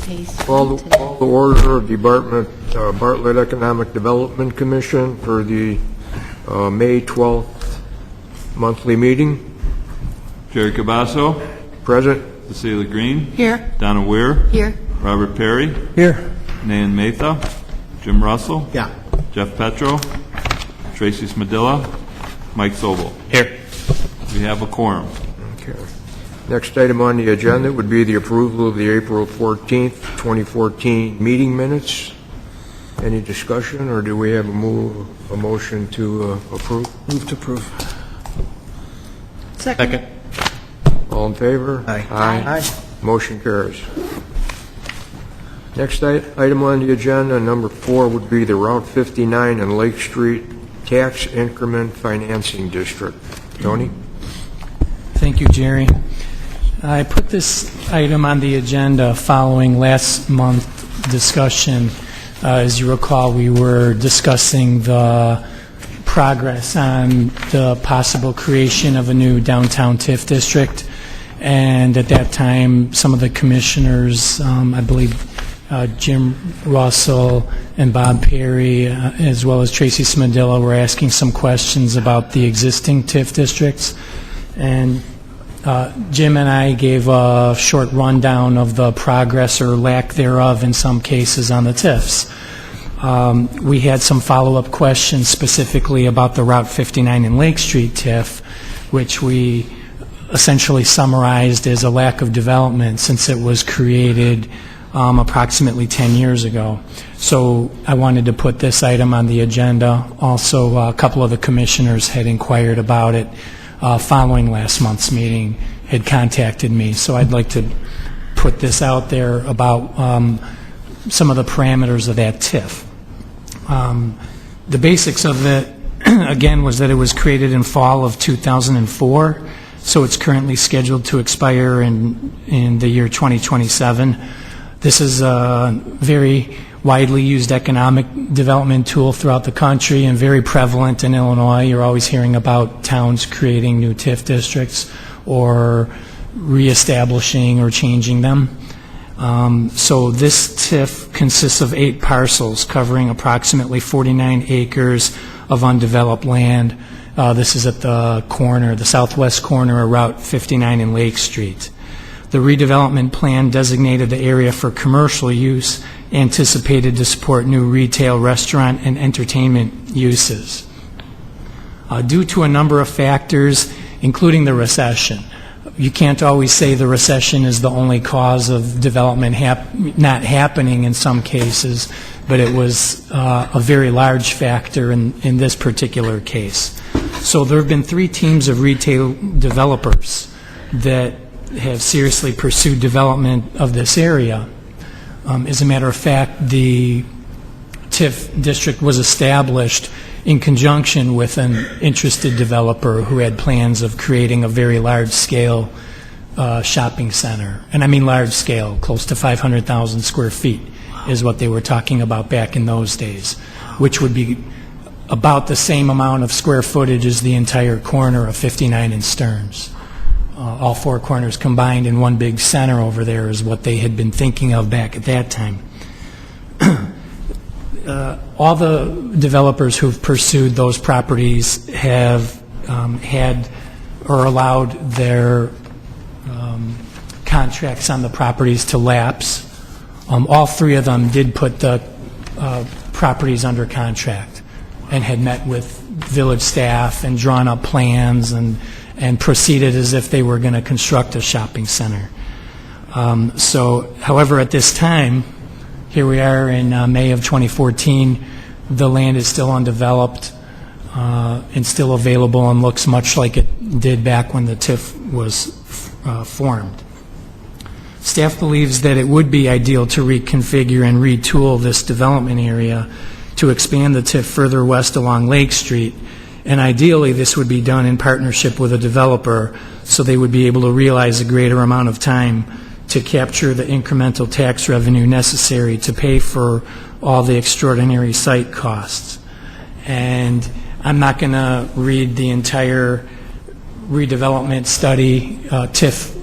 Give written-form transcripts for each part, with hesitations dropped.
Call the order of the Bartlett Economic Development Commission for the May 12th monthly meeting. Jerry Cabasso. Present. Cecilia Green. Here. Donna Weir. Here. Robert Perry. Here. Nan Matha. Jim Russell. Yeah. Jeff Petro. Tracy Smadilla. Mike Sobel. Here. We have a quorum. Okay. Next item on the agenda would be the approval of the April 14th, 2014 meeting minutes. Any discussion, or do we have a motion to approve? Move to approve. Second. All in favor? Aye. Aye. Motion carries. Next item on the agenda, number 4, would be the Route 59 and Lake Street Tax Increment Financing District. Tony? Thank you, Jerry. I put this item on the agenda following last month's discussion. As you recall, we were discussing the progress on the possible creation of a new downtown TIF district. And at that time, some of the commissioners, I believe Jim Russell and Bob Perry, as well as Tracy Smadilla, were asking some questions about the existing TIF districts. And Jim and I gave a short rundown of the progress or lack thereof in some cases on the TIFs. We had some follow-up questions specifically about the Route 59 and Lake Street TIF, which we essentially summarized as a lack of development since it was created approximately 10 years ago. So I wanted to put this item on the agenda. Also, a couple of the commissioners had inquired about it following last month's meeting, had contacted me. So I'd like to put this out there about some of the parameters of that TIF. The basics of it, again, was that it was created in fall of 2004, so it's currently scheduled to expire in the year 2027. This is a very widely used economic development tool throughout the country and very prevalent in Illinois. You're always hearing about towns creating new TIF districts or reestablishing or changing them. So this TIF consists of 8 parcels covering approximately 49 acres of undeveloped land. This is at the corner, the southwest corner of Route 59 and Lake Street. The redevelopment plan designated the area for commercial use, anticipated to support new retail, restaurant, and entertainment uses. Due to a number of factors, including the recession, you can't always say the recession is the only cause of development not happening in some cases, but it was a very large factor in this particular case. So there have been 3 teams of retail developers that have seriously pursued development of this area. As a matter of fact, the TIF district was established in conjunction with an interested developer who had plans of creating a very large-scale shopping center. And I mean large-scale, close to 500,000 square feet is what they were talking about back in those days, which would be about the same amount of square footage as the entire corner of 59 and Stearns. All 4 corners combined in one big center over there is what they had been thinking of back at that time. All the developers who've pursued those properties have had or allowed their contracts on the properties to lapse. All 3 of them did put the properties under contract and had met with village staff and drawn up plans and proceeded as if they were going to construct a shopping center. However, at this time, here we are in May of 2014, the land is still undeveloped and still available and looks much like it did back when the TIF was formed. Staff believes that it would be ideal to reconfigure and retool this development area to expand the TIF further west along Lake Street. And ideally, this would be done in partnership with a developer so they would be able to realize a greater amount of time to capture the incremental tax revenue necessary to pay for all the extraordinary site costs. And I'm not going to read the entire redevelopment study, TIF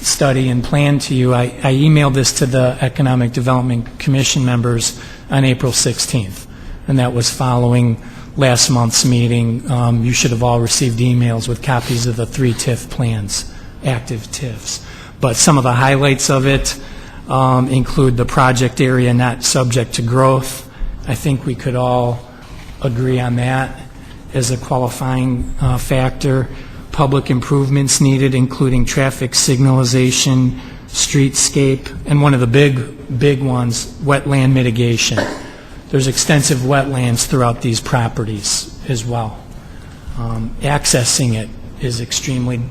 study and plan to you. I emailed this to the Economic Development Commission members on April 16th, and that was following last month's meeting. You should have all received emails with copies of the 3 TIF plans, active TIFs. But some of the highlights of it include the project area not subject to growth. I think we could all agree on that as a qualifying factor. Public improvements needed, including traffic signalization, streetscape, and one of the big ones, wetland mitigation. There's extensive wetlands throughout these properties as well. Accessing it is extremely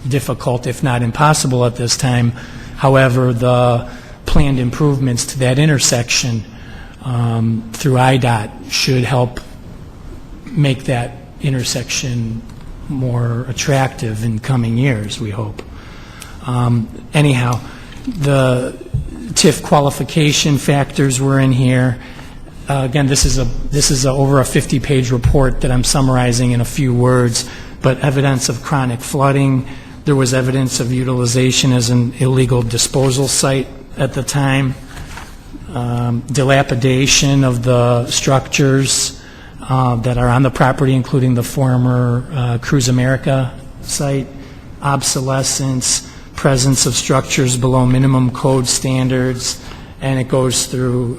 difficult, if not impossible at this time. However, the planned improvements to that intersection through IDOT should help make that intersection more attractive in coming years, we hope. Anyhow, the TIF qualification factors were in here. Again, this is over a 50-page report that I'm summarizing in a few words, but evidence of chronic flooding. There was evidence of utilization as an illegal disposal site at the time. Dilapidation of the structures that are on the property, including the former Cruise America site, obsolescence, presence of structures below minimum code standards, and it goes through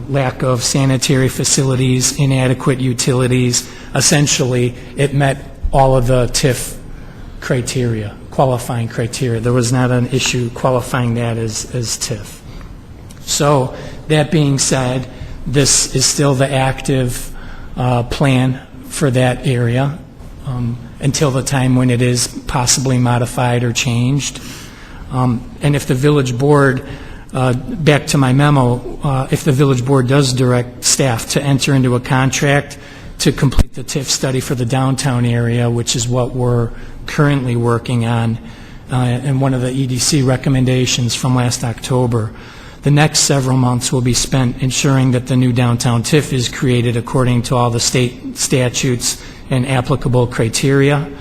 lack of sanitary facilities, inadequate utilities. Essentially, it met all of the TIF criteria, qualifying criteria. There was not an issue qualifying that as TIF. So, that being said, this is still the active plan for that area until the time when it is possibly modified or changed. And if the village board, back to my memo, if the village board does direct staff to enter into a contract to complete the TIF study for the downtown area, which is what we're currently working on, and one of the EDC recommendations from last October, the next several months will be spent ensuring that the new downtown TIF is created according to all the state statutes and applicable criteria.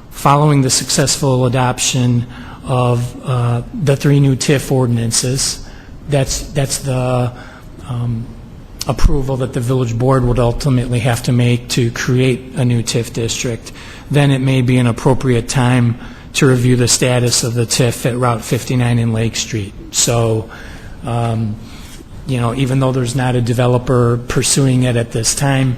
Following the successful adoption of the 3 new TIF ordinances, that's the approval that the village board would ultimately have to make to create a new TIF district. Then it may be an appropriate time to review the status of the TIF at Route 59 in Lake Street. So, even though there's not a developer pursuing it at this time,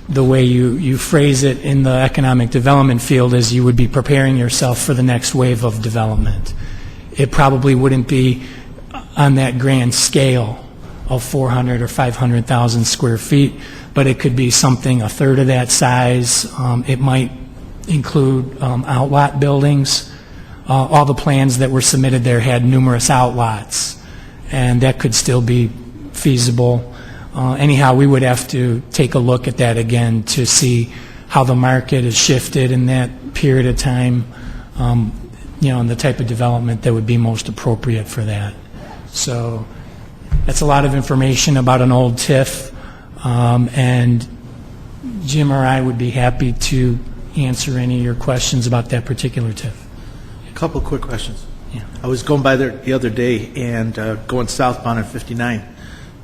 the way you phrase it in the economic development field is you would be preparing yourself for the next wave of development. It probably wouldn't be on that grand scale of 400 or 500,000 square feet, but it could be something a third of that size. It might include outlot buildings. All the plans that were submitted there had numerous outlots, and that could still be feasible. Anyhow, we would have to take a look at that again to see how the market has shifted in that period of time, and the type of development that would be most appropriate for that. So that's a lot of information about an old TIF, and Jim or I would be happy to answer any of your questions about that particular TIF. A couple quick questions. Yeah. I was going by there the other day and going southbound on 59.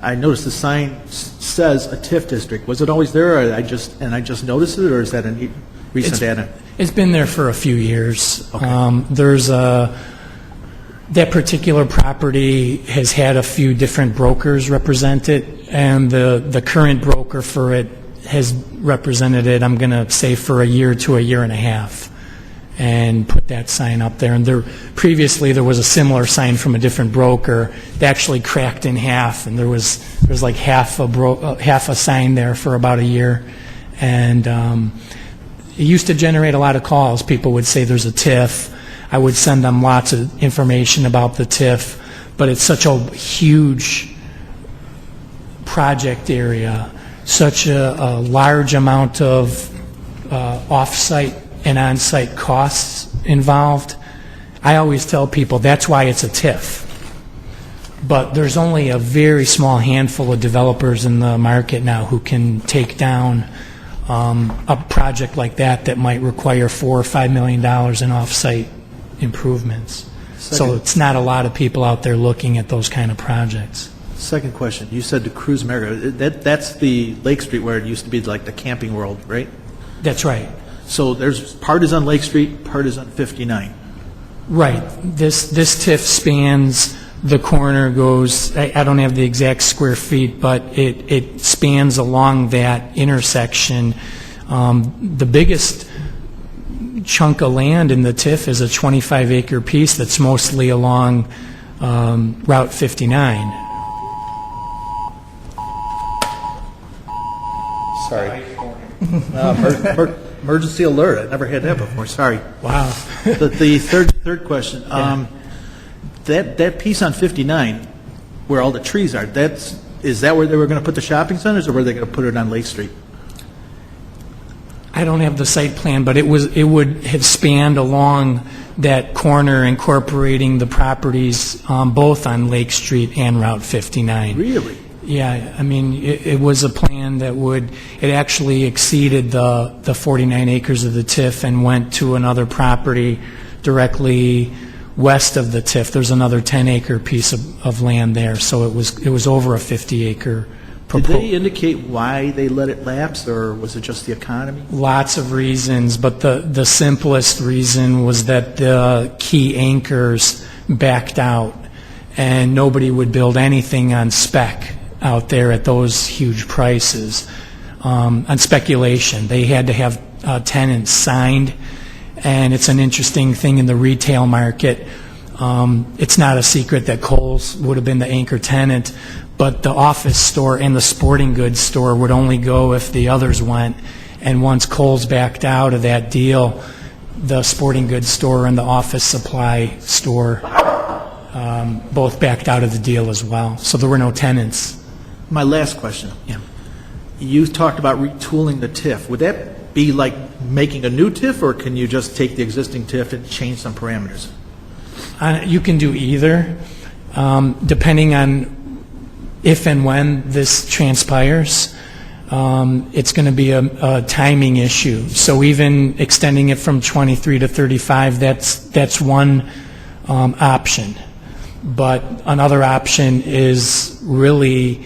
I noticed the sign says a TIF district. Was it always there, or I just noticed it, or is that a recent add-on? It's been there for a few years. Okay. There's that particular property has had a few different brokers represent it, and the current broker for it has represented it, I'm going to say, for a year to a year and a half, and put that sign up there. And previously there was a similar sign from a different broker that actually cracked in half, and there was like half a sign there for about a year. And it used to generate a lot of calls. People would say there's a TIF. I would send them lots of information about the TIF, but it's such a huge project area, such a large amount of off-site and on-site costs involved. I always tell people that's why it's a TIF. But there's only a very small handful of developers in the market now who can take down a project like that might require $4 or $5 million in off-site improvements. So Second. it's not a lot of people out there looking at those kind of projects. Second question, you said the Cruise America, that's the Lake Street where it used to be like the Camping World, right? That's right. So there's, part is on Lake Street, part is on 59. Right. This TIF spans, the corner goes, I don't have the exact square feet, but it spans along that intersection. The biggest chunk of land in the TIF is a 25-acre piece that's mostly along Route 59. Sorry. Emergency alert, I never had that before, sorry. Wow. The third question, that piece on 59, where all the trees are, is that where they were going to put the shopping centers, or were they going to put it on Lake Street? I don't have the site plan, but it would have spanned along that corner, incorporating the properties both on Lake Street and Route 59. Really? Yeah, I mean, it was a plan that it actually exceeded the 49 acres of the TIF and went to another property directly west of the TIF. There's another 10-acre piece of land there, so it was over a 50-acre Did they indicate why they let it lapse, or was it just the economy? Lots of reasons, but the simplest reason was that the key anchors backed out, and nobody would build anything on spec out there at those huge prices. On speculation, they had to have tenants signed, and it's an interesting thing in the retail market. It's not a secret that Kohl's would have been the anchor tenant, but the office store and the sporting goods store would only go if the others went. And once Kohl's backed out of that deal, the sporting goods store and the office supply store both backed out of the deal as well. So there were no tenants. My last question. Yeah. You talked about retooling the TIF. Would that be like making a new TIF, or can you just take the existing TIF and change some parameters? You can do either, depending on if and when this transpires. It's going to be a timing issue. So even extending it from 23 to 35, that's one option. But another option is really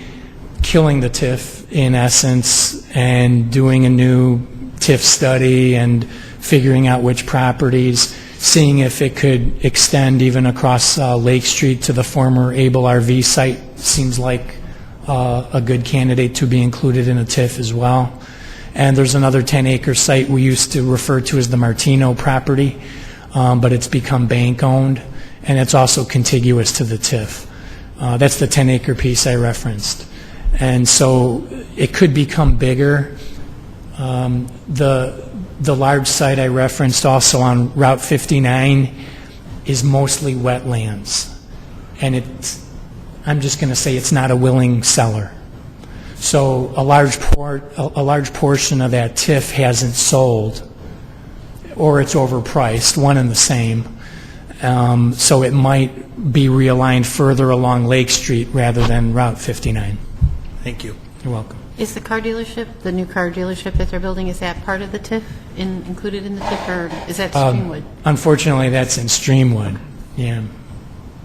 killing the TIF in essence and doing a new TIF study and figuring out which properties, seeing if it could extend even across Lake Street to the former Able RV site. Seems like a good candidate to be included in a TIF as well. And there's another 10-acre site we used to refer to as the Martino property, but it's become bank-owned, and it's also contiguous to the TIF. That's the 10-acre piece I referenced. And so it could become bigger. The large site I referenced also on Route 59 is mostly wetlands, and I'm just going to say it's not a willing seller. So a large portion of that TIF hasn't sold, or it's overpriced, one and the same. So it might be realigned further along Lake Street rather than Route 59. Thank you. You're welcome. Is the car dealership, the new car dealership that they're building, is that part of the TIF, included in the TIF, or is that Streamwood? Unfortunately, that's in Streamwood. Yeah,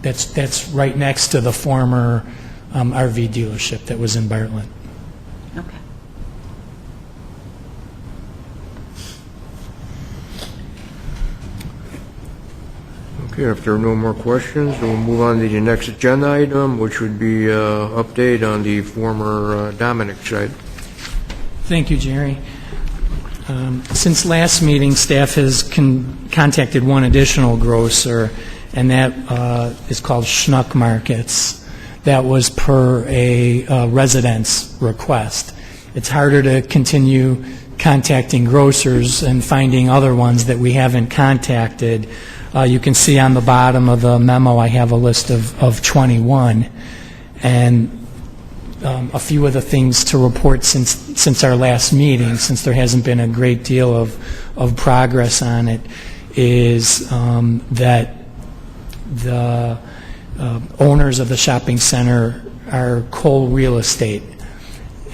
that's right next to the former RV dealership that was in Bartlett. Okay. Okay, if there are no more questions, we'll move on to the next agenda item, which would be update on the former Dominic site. Thank you, Jerry. Since last meeting, staff has contacted one additional grocer, and that is called Schnuck Markets. That was per a resident's request. It's harder to continue contacting grocers and finding other ones that we haven't contacted. You can see on the bottom of the memo I have a list of 21, and a few of the things to report since our last meeting, since there hasn't been a great deal of progress on it, is that the owners of the shopping center are Cole Real Estate.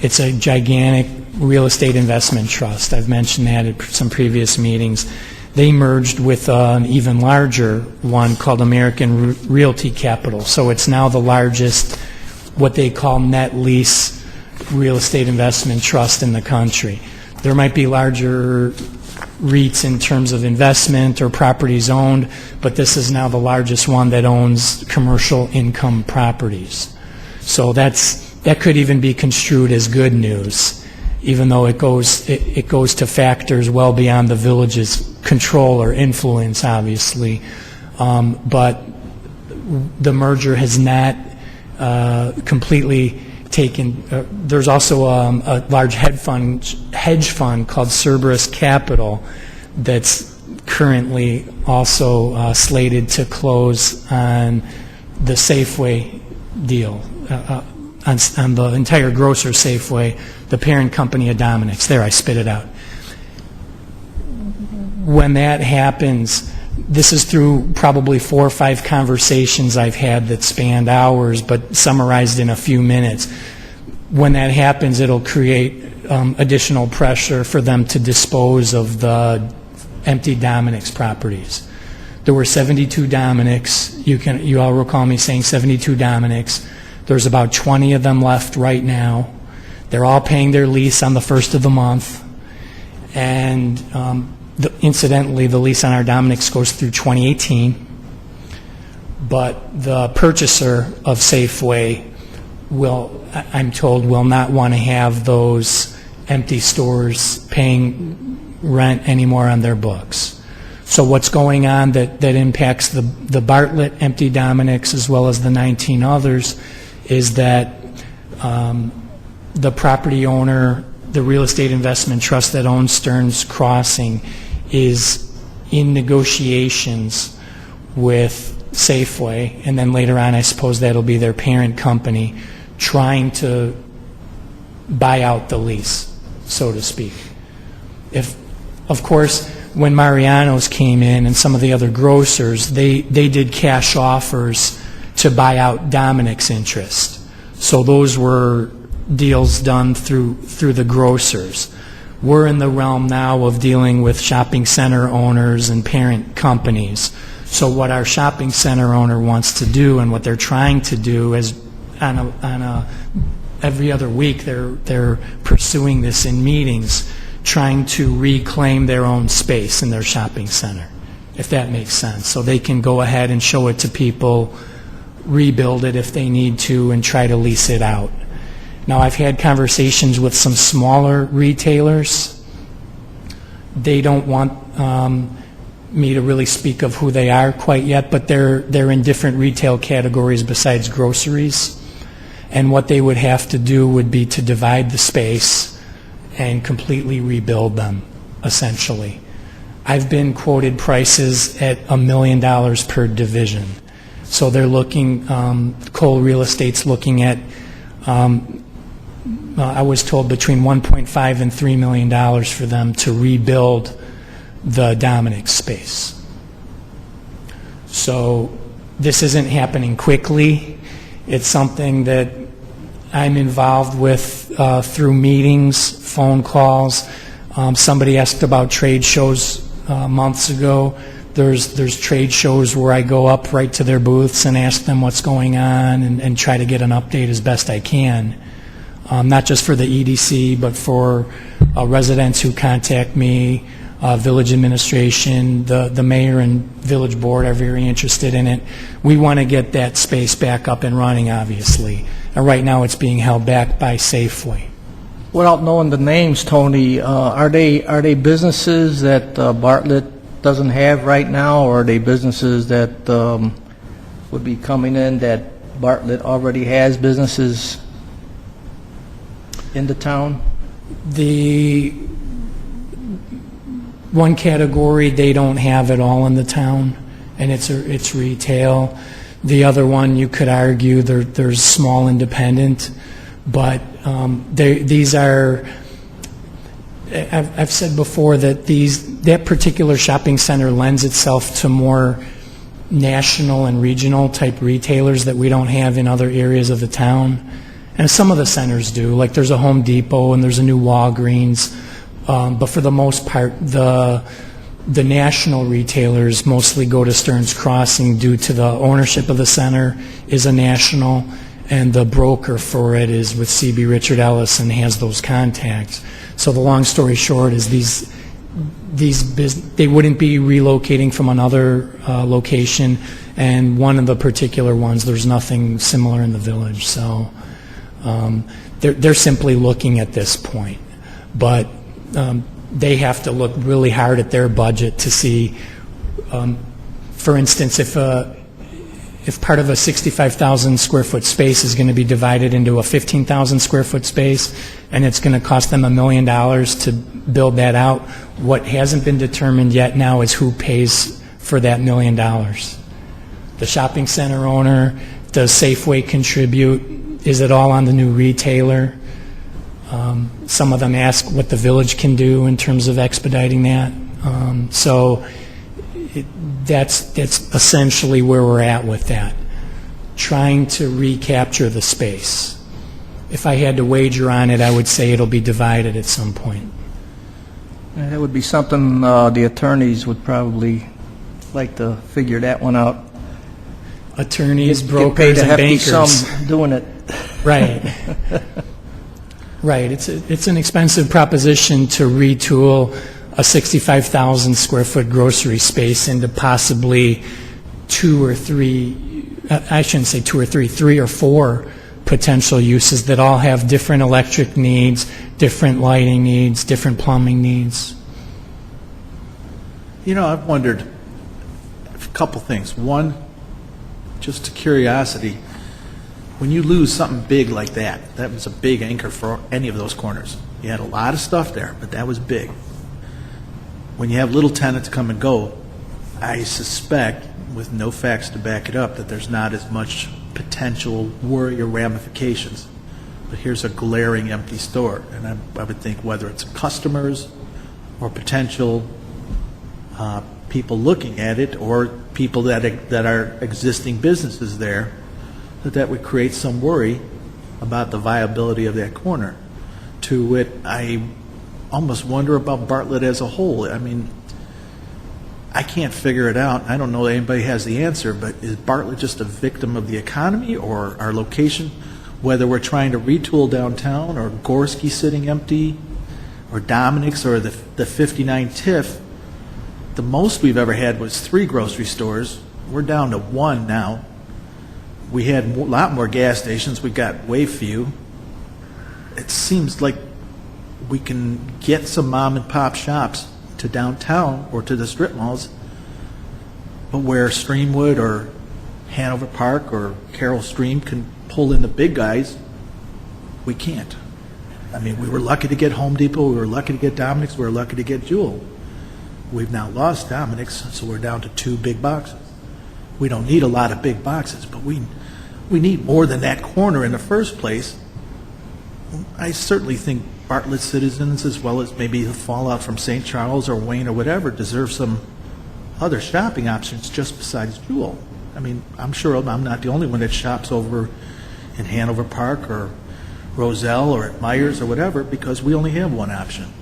It's a gigantic real estate investment trust. I've mentioned that at some previous meetings. they merged with an even larger one called American Realty Capital. So it's now the largest, what they call net lease real estate investment trust in the country. There might be larger REITs in terms of investment or properties owned, but this is now the largest one that owns commercial income properties. So that could even be construed as good news, even though it goes to factors well beyond the village's control or influence, obviously. But the merger has not completely taken. There's also a large hedge fund called Cerberus Capital that's currently also slated to close on the Safeway deal, on the entire grocer Safeway, the parent company of Dominick's. There, I spit it out. When that happens, this is through probably 4 or 5 conversations I've had that spanned hours, but summarized in a few minutes. When that happens, it'll create additional pressure for them to dispose of the empty Dominick's properties. There were 72 Dominick's. You all recall me saying 72 Dominick's. There's about 20 of them left right now. They're all paying their lease on the first of the month. And incidentally, the lease on our Dominick's goes through 2018. But the purchaser of Safeway I'm told, will not want to have those empty stores paying rent anymore on their books. So what's going on that impacts the Bartlett empty Dominick's as well as the 19 others is that the property owner, the real estate investment trust that owns Stearns Crossing, is in negotiations with Safeway, and then later on I suppose that'll be their parent company, trying to buy out the lease, so to speak. Of course, when Mariano's came in and some of the other grocers, they did cash offers to buy out Dominick's interest. So those were deals done through the grocers. We're in the realm now of dealing with shopping center owners and parent companies. So what our shopping center owner wants to do and what they're trying to do is every other week they're pursuing this in meetings, trying to reclaim their own space in their shopping center, if that makes sense. So they can go ahead and show it to people, rebuild it if they need to, and try to lease it out. Now, I've had conversations with some smaller retailers. They don't want me to really speak of who they are quite yet, but they're in different retail categories besides groceries. And what they would have to do would be to divide the space and completely rebuild them, essentially. I've been quoted prices at $1 million per division. So they're looking, Cole Real Estate's looking at, I was told between $1.5 and $3 million for them to rebuild the Dominick's space. So this isn't happening quickly. It's something that I'm involved with through meetings, phone calls. Somebody asked about trade shows months ago. There's trade shows where I go up right to their booths and ask them what's going on and try to get an update as best I can. Not just for the EDC, but for residents who contact me, village administration, the mayor and village board are very interested in it. We want to get that space back up and running, obviously. And right now it's being held back by Safeway. Without knowing the names, Tony, are they businesses that Bartlett doesn't have right now, or are they businesses that would be coming in that Bartlett already has businesses in the town? The one category, they don't have it all in the town, and it's retail. The other one, you could argue, there's small independent, but these are, I've said before that that particular shopping center lends itself to more national and regional type retailers that we don't have in other areas of the town. And some of the centers do, like there's a Home Depot and there's a new Walgreens. But for the most part, the The national retailers mostly go to Stearns Crossing due to the ownership of the center is a national, and the broker for it is with C.B. Richard Ellis and has those contacts. So the long story short is they wouldn't be relocating from another location, and one of the particular ones, there's nothing similar in the village. So they're simply looking at this point. But they have to look really hard at their budget to see, for instance, if part of a 65,000 square foot space is going to be divided into a 15,000 square foot space, and it's going to cost them $1 million to build that out, what hasn't been determined yet now is who pays for that $1 million. The shopping center owner, does Safeway contribute? Is it all on the new retailer? Some of them ask what the village can do in terms of expediting that. That's essentially where we're at with that, trying to recapture the space. If I had to wager on it, I would say it'll be divided at some point. And that would be something the attorneys would probably like to figure that one out. Attorneys, Get brokers, paid a and hefty bankers. sum doing it. Right. Right. It's an expensive proposition to retool a 65,000 square foot grocery space into possibly three or four potential uses that all have different electric needs, different lighting needs, different plumbing needs. You know, I've wondered a couple things. One, just a curiosity, when you lose something big like that, that was a big anchor for any of those corners. You had a lot of stuff there, but that was big. When you have little tenants come and go, I suspect, with no facts to back it up, that there's not as much potential worry or ramifications. But here's a glaring empty store, and I would think whether it's customers or potential people looking at it or people that are existing businesses there, that would create some worry about the viability of that corner. To it, I almost wonder about Bartlett as a whole. I mean, I can't figure it out. I don't know that anybody has the answer, but is Bartlett just a victim of the economy or our location? Whether we're trying to retool downtown or Gorski sitting empty or Dominic's or the 59 TIF, the most we've ever had was 3 grocery stores. We're down to 1 now. We had a lot more gas stations. We got way few. It seems like we can get some mom and pop shops to downtown or to the strip malls, but where Streamwood or Hanover Park or Carroll Stream can pull in the big guys, we can't. I mean, we were lucky to get Home Depot, we were lucky to get Dominic's, we were lucky to get Jewel. We've now lost Dominic's, so we're down to 2 big boxes. We don't need a lot of big boxes, but we need more than that corner in the first place. I certainly think Bartlett citizens, as well as maybe the fallout from St. Charles or Wayne or whatever, deserve some other shopping options just besides Jewel. I mean, I'm sure I'm not the only one that shops over in Hanover Park or Roselle or at Myers or whatever, because we only have one option.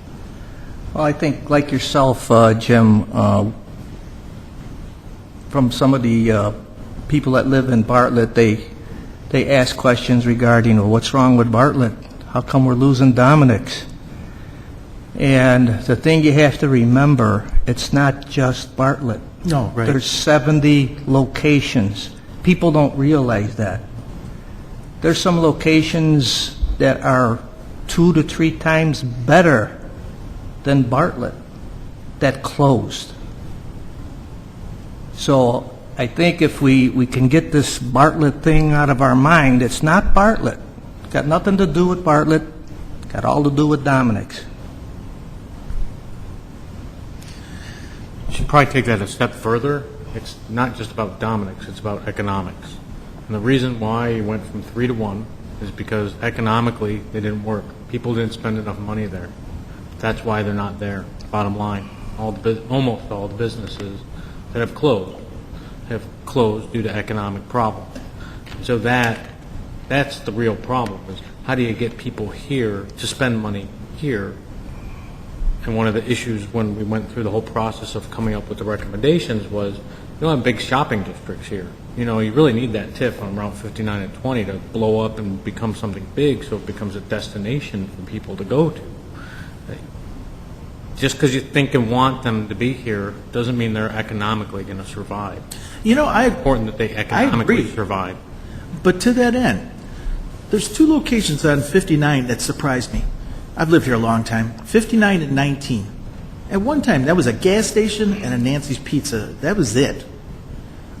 Well, I think, like yourself, Jim, from some of the people that live in Bartlett, they ask questions regarding, well, what's wrong with Bartlett? How come we're losing Dominic's? And the thing you have to remember, it's not just Bartlett. No, right. There's 70 locations. People don't realize that. There's some locations that are 2 to 3 times better than Bartlett that closed. So I think if we can get this Bartlett thing out of our mind, it's not Bartlett. It's got nothing to do with Bartlett. It's got all to do with Dominic's. You should probably take that a step further. It's not just about Dominic's, it's about economics. And the reason why you went from 3 to 1 is because economically they didn't work. People didn't spend enough money there. That's why they're not there. Bottom line, almost all the businesses that have closed due to economic problems. So that's the real problem, is how do you get people here to spend money here And one of the issues when we went through the whole process of coming up with the recommendations was, you don't have big shopping districts here. You know, you really need that TIF on Route 59 and 20 to blow up and become something big, so it becomes a destination for people to go to. Just because you think and want them to be here doesn't mean they're economically going to survive. You know, It's important that they economically agree. survive. But to that end, there's two locations on 59 that surprised me. I've lived here a long time, 59 and 19. At one time, that was a gas station and a Nancy's Pizza. That was it.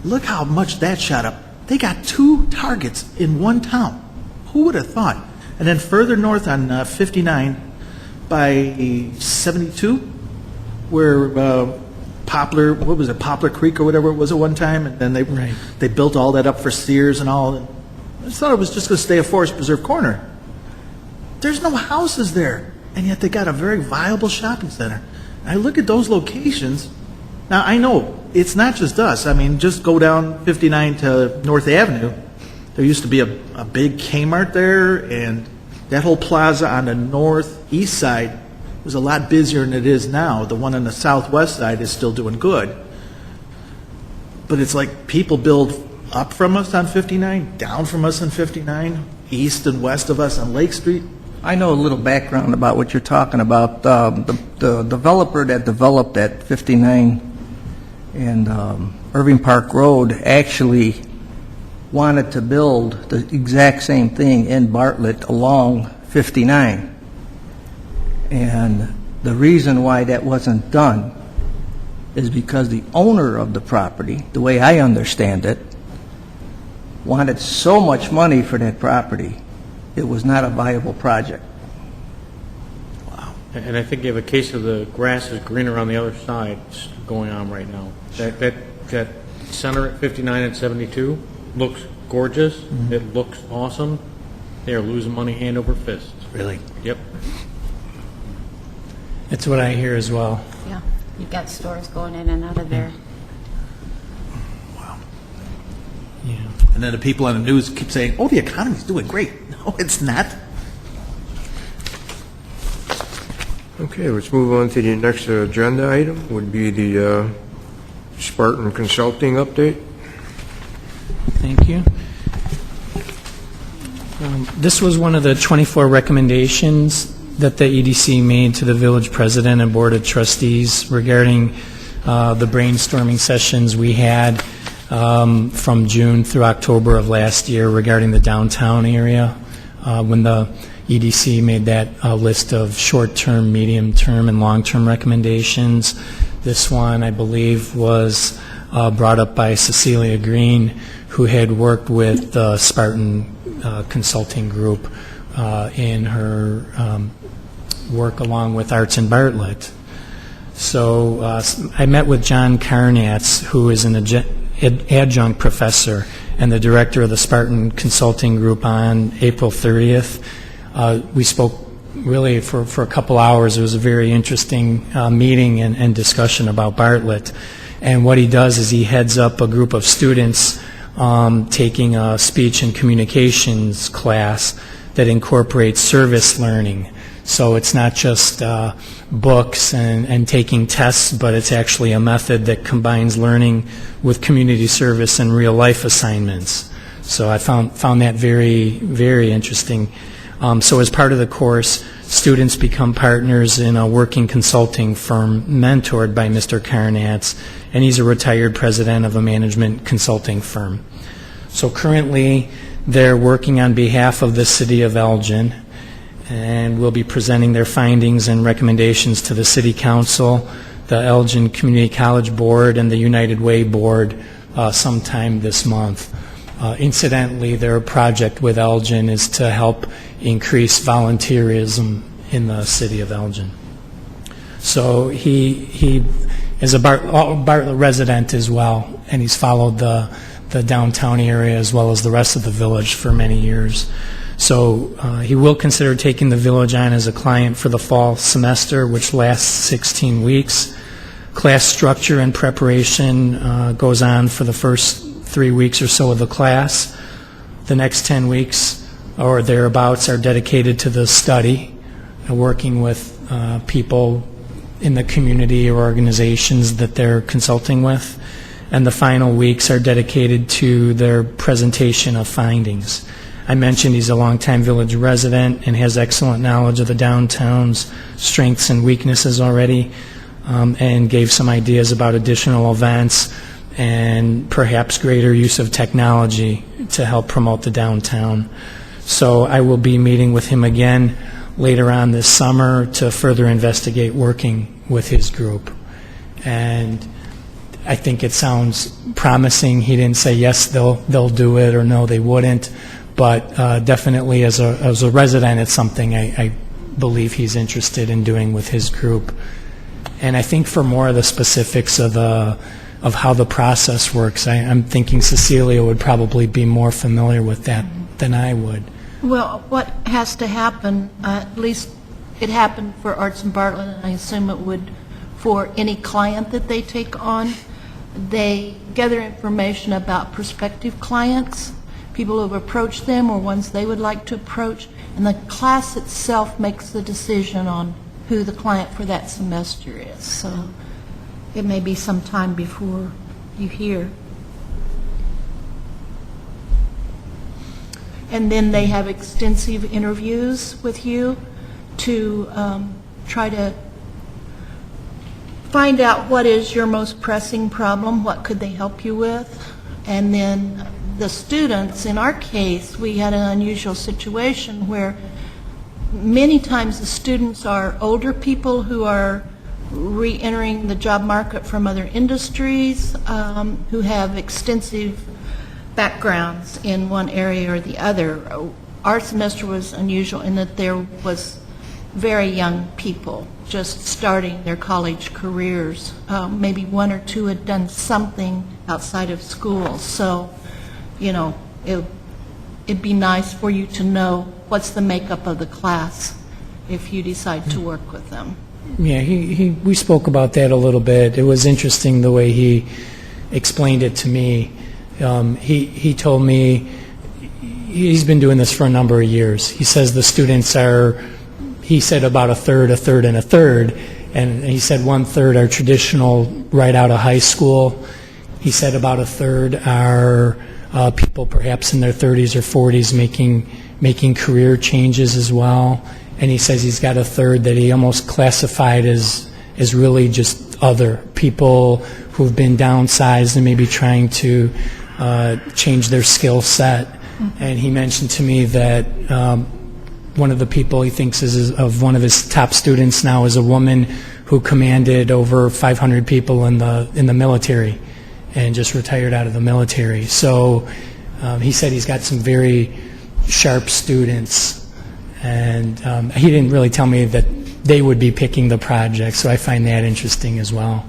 Look how much that shot up. They got 2 Targets in one town. Who would have thought? And then further north on 59 by 72, where Poplar, what was it, Poplar Creek or whatever it was at one time, and then they built all that up for Sears and all. I just thought it was just going to stay a Forest Preserve corner. There's no houses there, and yet they got a very viable shopping center. And I look at those locations. Now, I know it's not just us. I mean, just go down 59 to North Avenue. There used to be a big Kmart there, and that whole plaza on the northeast side was a lot busier than it is now. The one on the southwest side is still doing good. But it's like people build up from us on 59, down from us on 59, east and west of us on Lake Street. I know a little background about what you're talking about. The developer that developed that 59 and Irving Park Road actually wanted to build the exact same thing in Bartlett along 59. And the reason why that wasn't done is because the owner of the property, the way I understand it, wanted so much money for that property, it was not a viable project. And I think you have a case of the grass is greener on the other side going on right now. That center at 59 and 72 looks gorgeous. Mm-hmm. It looks awesome. They are losing money hand over fist. Really? Yep. It's what I hear as well. Yeah, you've got stores going in and out of there. Wow. Yeah. And then the people on the news keep saying, oh, the economy's doing great. No, it's not. Okay, let's move on to the next agenda item, would be the Spartan Consulting update. Thank you. This was one of the 24 recommendations that the EDC made to the village president and board of trustees regarding the brainstorming sessions we had from June through October of last year regarding the downtown area when the EDC made that list of short-term, medium-term, and long-term recommendations. This one, I believe, was brought up by Cecilia Green, who had worked with the Spartan Consulting Group in her work along with Arts and Bartlett. So I met with John Karnatz, who is an adjunct professor and the director of the Spartan Consulting Group, on April 30th. We spoke really for a couple hours. It was a very interesting meeting and discussion about Bartlett. And what he does is he heads up a group of students taking a speech and communications class that incorporates service learning. So it's not just books and taking tests, but it's actually a method that combines learning with community service and real-life assignments. So I found that very, very interesting. So as part of the course, students become partners in a working consulting firm mentored by Mr. Karnatz, and he's a retired president of a management consulting firm. So currently, they're working on behalf of the city of Elgin, and will be presenting their findings and recommendations to the City Council, the Elgin Community College Board, and the United Way Board sometime this month. Incidentally, their project with Elgin is to help increase volunteerism in the city of Elgin. So he is a Bartlett resident as well, and he's followed the downtown area as well as the rest of the village for many years. So he will consider taking the village on as a client for the fall semester, which lasts 16 weeks. Class structure and preparation goes on for the first 3 weeks or so of the class. The next 10 weeks or thereabouts are dedicated to the study, working with people in the community or organizations that they're consulting with. And the final weeks are dedicated to their presentation of findings. I mentioned he's a longtime village resident and has excellent knowledge of the downtown's strengths and weaknesses already, and gave some ideas about additional events and perhaps greater use of technology to help promote the downtown. So I will be meeting with him again later on this summer to further investigate working with his group. And I think it sounds promising. He didn't say yes, they'll do it, or no, they wouldn't. But definitely as a resident, it's something I believe he's interested in doing with his group. And I think for more of the specifics of how the process works, I'm thinking Cecilia would probably be more familiar with that than I would. Well, what has to happen, at least it happened for Arts and Bartlett, and I assume it would for any client that they take on. They gather information about prospective clients, people who have approached them or ones they would like to approach, and the class itself makes the decision on who the client for that semester is. So it may be some time before you hear. And then they have extensive interviews with you to try to find out what is your most pressing problem, what could they help you with. And then the students, in our case, we had an unusual situation where many times the students are older people who are re-entering the job market from other industries, who have extensive backgrounds in one area or the other. Our semester was unusual in that there was very young people just starting their college careers. Maybe one or two had done something outside of school. So, you know, it'd be nice for you to know what's the makeup of the class if you decide to work with them. Yeah, we spoke about that a little bit. It was interesting the way he explained it to me. He told me he's been doing this for a number of years. He says the students are, he said about a third, and a third, and he said 1/3 are traditional right out of high school. He said about a third are people perhaps in their 30s or 40s making career changes as well. And he says he's got a third that he almost classified as really just other people who've been downsized and maybe trying to change their skill set. And he mentioned to me that one of the people he thinks is of one of his top students now is a woman who commanded over 500 people in the military and just retired out of the military. So he said he's got some very sharp students. And he didn't really tell me that they would be picking the project, so I find that interesting as well.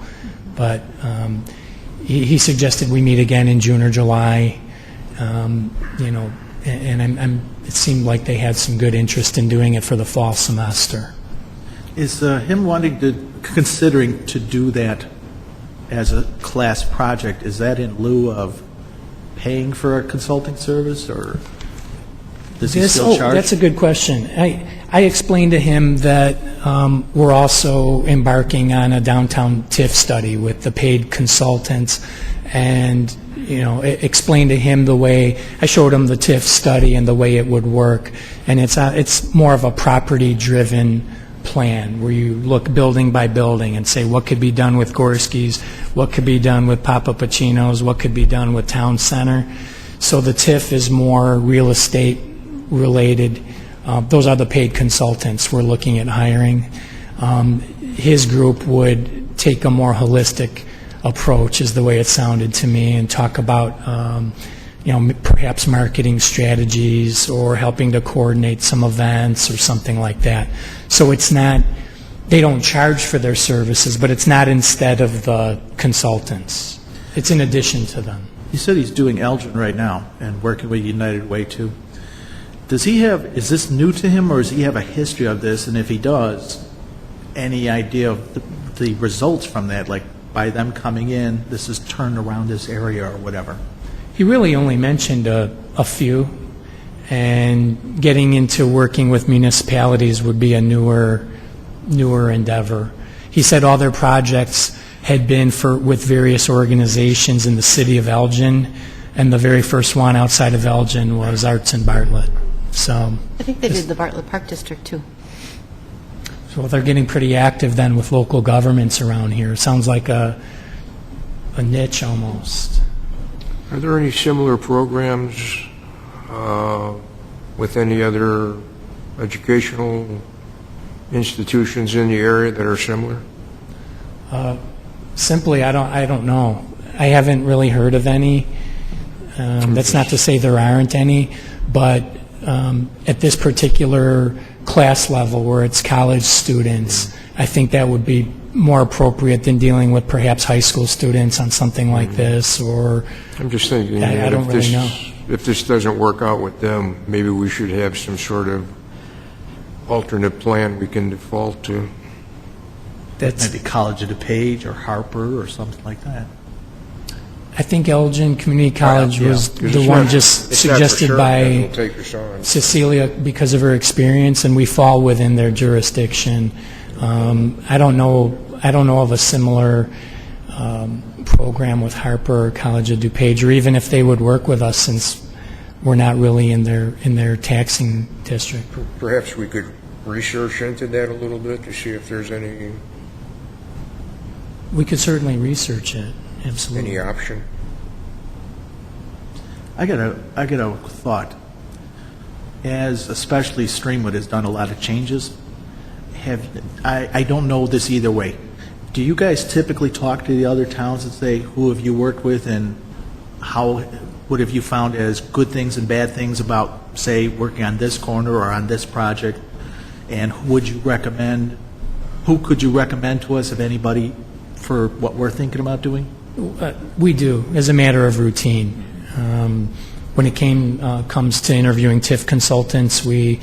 But he suggested we meet again in June or July, you know, and it seemed like they had some good interest in doing it for the fall semester. Is him considering to do that as a class project, is that in lieu of paying for a consulting service, or does he still charge? That's a good question. I explained to him that we're also embarking on a downtown TIF study with the paid consultants, and you know, explained to him the way I showed him the TIF study and the way it would work, and it's more of a property-driven plan where you look building by building and say what could be done with Gorski's, what could be done with Papa Pacino's, what could be done with Town Center. So the TIF is more real estate related. Those are the paid consultants we're looking at hiring. His group would take a more holistic approach, is the way it sounded to me, and talk about you know, perhaps marketing strategies or helping to coordinate some events or something like that. So it's not, they don't charge for their services, but it's not instead of the consultants. It's in addition to them. You said he's doing Elgin right now and working with United Way too. Does he have, is this new to him, or does he have a history of this? And if he does, any idea of the results from that, like by them coming in, this has turned around this area or whatever? He really only mentioned a few, and getting into working with municipalities would be a newer endeavor. he said all their projects had been with various organizations in the city of Elgin, and the very first one outside of Elgin was Arts in Bartlett. So I think they did the Bartlett Park District, too. they're getting pretty active then with local governments around here. It sounds like a niche almost. Are there any similar programs with any other educational institutions in the area that are similar? Simply, I don't know. I haven't really heard of any. That's not to say there aren't any, but at this particular class level where it's college students, I think that would be more appropriate than dealing with perhaps high school students on something like this, or I'm just thinking I that don't really know. if this doesn't work out with them, maybe we should have some sort of alternate plan we can default to. That's, Maybe College of DuPage or Harper or something like that. I think Elgin Community College yeah. was 'Cause the it's one not- just it's not for suggested sure by that we'll take us on. Cecilia because of her experience, and we fall within their jurisdiction. I don't know of a similar program with Harper or College of DuPage, or even if they would work with us, since we're not really in their taxing district. Perhaps we could research into that a little bit to see if there's any We could certainly research it. Absolutely. option. I got a thought. As especially Streamwood has done a lot of changes, I don't know this either way. Do you guys typically talk to the other towns and say, who have you worked with and what have you found as good things and bad things about, say, working on this corner or on this project? And who could you recommend to us, if anybody, for what we're thinking about doing? We do, as a matter of routine. When it comes to interviewing TIF consultants, we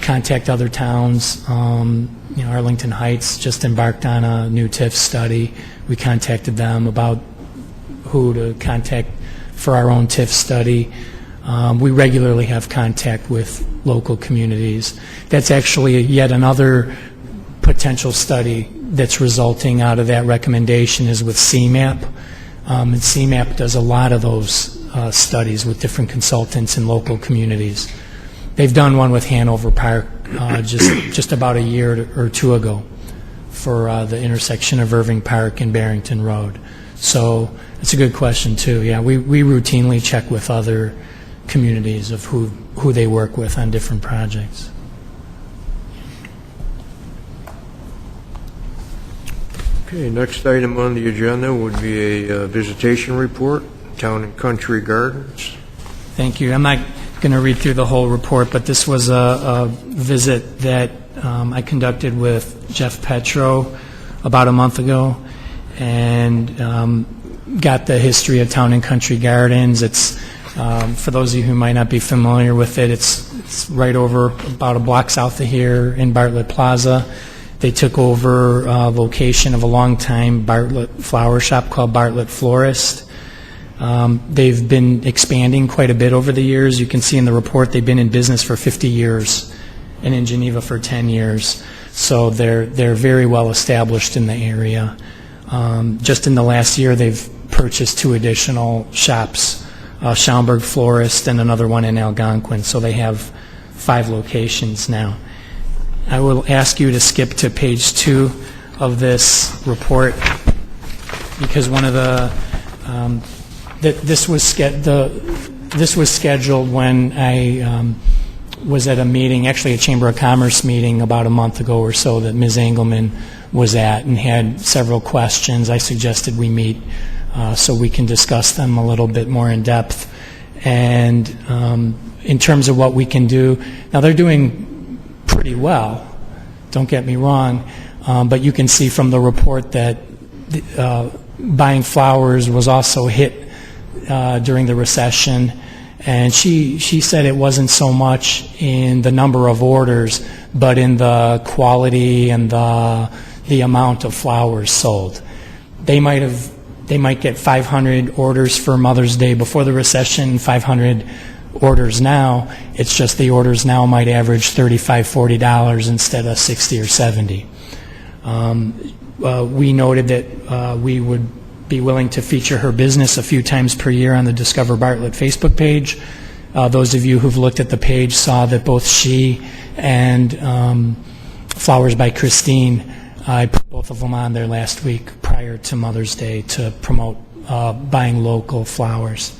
contact other towns. Arlington Heights just embarked on a new TIF study. We contacted them about who to contact for our own TIF study. We regularly have contact with local communities. That's actually yet another potential study that's resulting out of that recommendation is with CMAP. And CMAP does a lot of those studies with different consultants in local communities. They've done one with Hanover Park just about a year or two ago for the intersection of Irving Park and Barrington Road. So it's a good question, too. Yeah, we routinely check with other communities of who they work with on different projects. Okay, next item on the agenda would be a visitation report, Town and Country Gardens. Thank you. I'm not going to read through the whole report, but this was a visit that I conducted with Jeff Petro about a month ago, and got the history of Town and Country Gardens. It's for those of you who might not be familiar with it, it's right over about a block south of here in Bartlett Plaza. They took over a location of a long-time Bartlett flower shop called Bartlett Florist. They've been expanding quite a bit over the years. You can see in the report they've been in business for 50 years and in Geneva for 10 years. So they're very well established in the area. Just in the last year, they've purchased 2 additional shops, Schaumburg Florist and another one in Algonquin. So they have 5 locations now. I will ask you to skip to page 2 of this report, because one of this was scheduled when I was at a meeting, actually a Chamber of Commerce meeting about a month ago or so that Ms. Engelman was at, and had several questions. I suggested we meet so we can discuss them a little bit more in depth. And in terms of what we can do, now they're doing pretty well, don't get me wrong, but you can see from the report that buying flowers was also hit during the recession, and she said it wasn't so much in the number of orders, but in the quality and the amount of flowers sold. They might get 500 orders for Mother's Day before the recession, 500 orders now. It's just the orders now might average $35, $40 instead of $60 or $70. we noted that we would be willing to feature her business a few times per year on the Discover Bartlett Facebook page. Those of you who've looked at the page saw that both she and Flowers by Christine, I put both of them on there last week prior to Mother's Day to promote buying local flowers.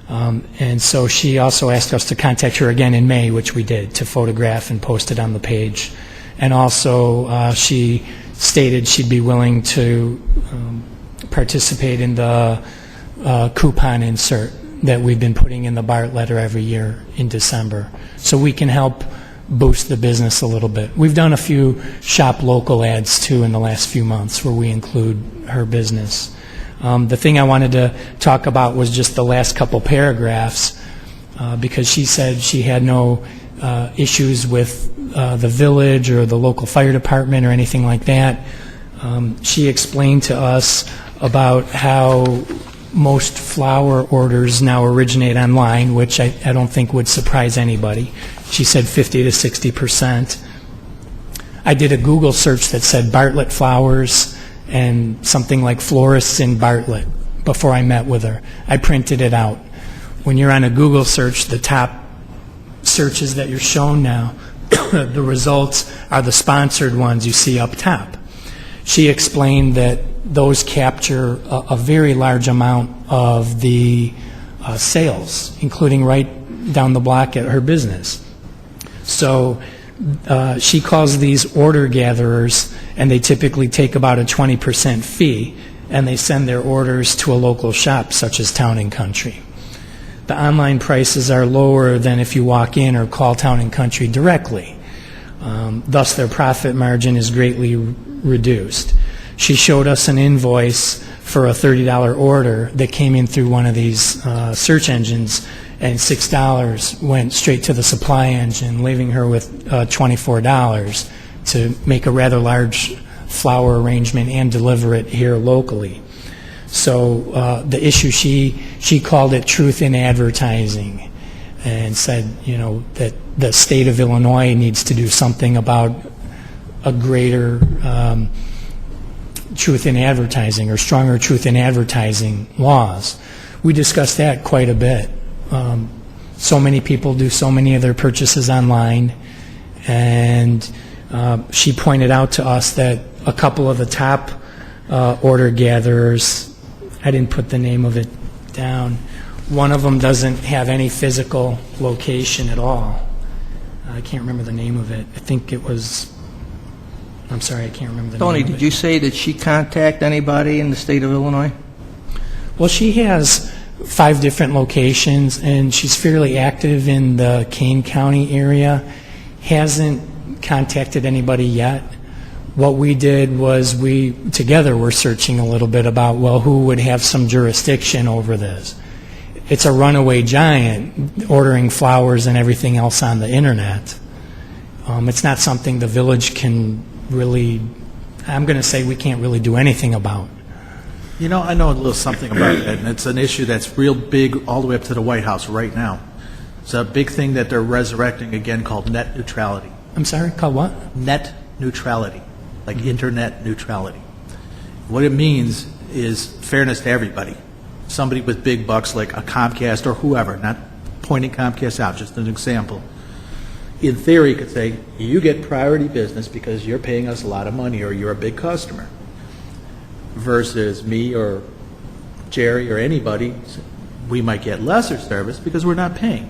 And so she also asked us to contact her again in May, which we did, to photograph and post it on the page. And also she stated she'd be willing to participate in the coupon insert that we've been putting in the Bartlett letter every year in December, so we can help boost the business a little bit. We've done a few shop local ads too in the last few months where we include her business. The thing I wanted to talk about was just the last couple paragraphs, because she said she had no issues with the village or the local fire department or anything like that. She explained to us about how most flower orders now originate online, which I don't think would surprise anybody. She said 50 to 60%. I did a Google search that said Bartlett flowers and something like florists in Bartlett before I met with her. I printed it out. When you're on a Google search, the top searches that you're shown now, the results are the sponsored ones you see up top. She explained that those capture a very large amount of the sales, including right down the block at her business. So she calls these order gatherers, and they typically take about a 20% fee, and they send their orders to a local shop such as Town & Country. The online prices are lower than if you walk in or call Town & Country directly. Thus, their profit margin is greatly reduced. She showed us an invoice for a $30 order that came in through one of these search engines, and $6 went straight to the supply engine, leaving her with $24 to make a rather large flower arrangement and deliver it here locally. So the issue, she called it truth in advertising, and said, that the state of Illinois needs to do something about a greater truth in advertising or stronger truth in advertising laws. We discussed that quite a bit. So many people do so many of their purchases online, and she pointed out to us that a couple of the top order gatherers, I didn't put the name of it down, one of them doesn't have any physical location at all. I can't remember the name of it. I think it was, I'm sorry, I can't remember the Tony, name of it. did you say that she contact anybody in the state of Illinois? Well, she has 5 different locations, and she's fairly active in the Kane County area. Hasn't contacted anybody yet. What we did was we together were searching a little bit about, well, who would have some jurisdiction over this. It's a runaway giant ordering flowers and everything else on the internet. It's not something the village can really, I'm going to say we can't really do anything about. I know a little something about that, and it's an issue that's real big all the way up to the White House right now. It's a big thing that they're resurrecting again called net neutrality. I'm sorry, called what? Net neutrality, like internet neutrality. What it means is fairness to everybody. Somebody with big bucks like a Comcast or whoever, not pointing Comcast out, just an example, in theory could say, you get priority business because you're paying us a lot of money or you're a big customer, versus me or Jerry or anybody, we might get lesser service because we're not paying.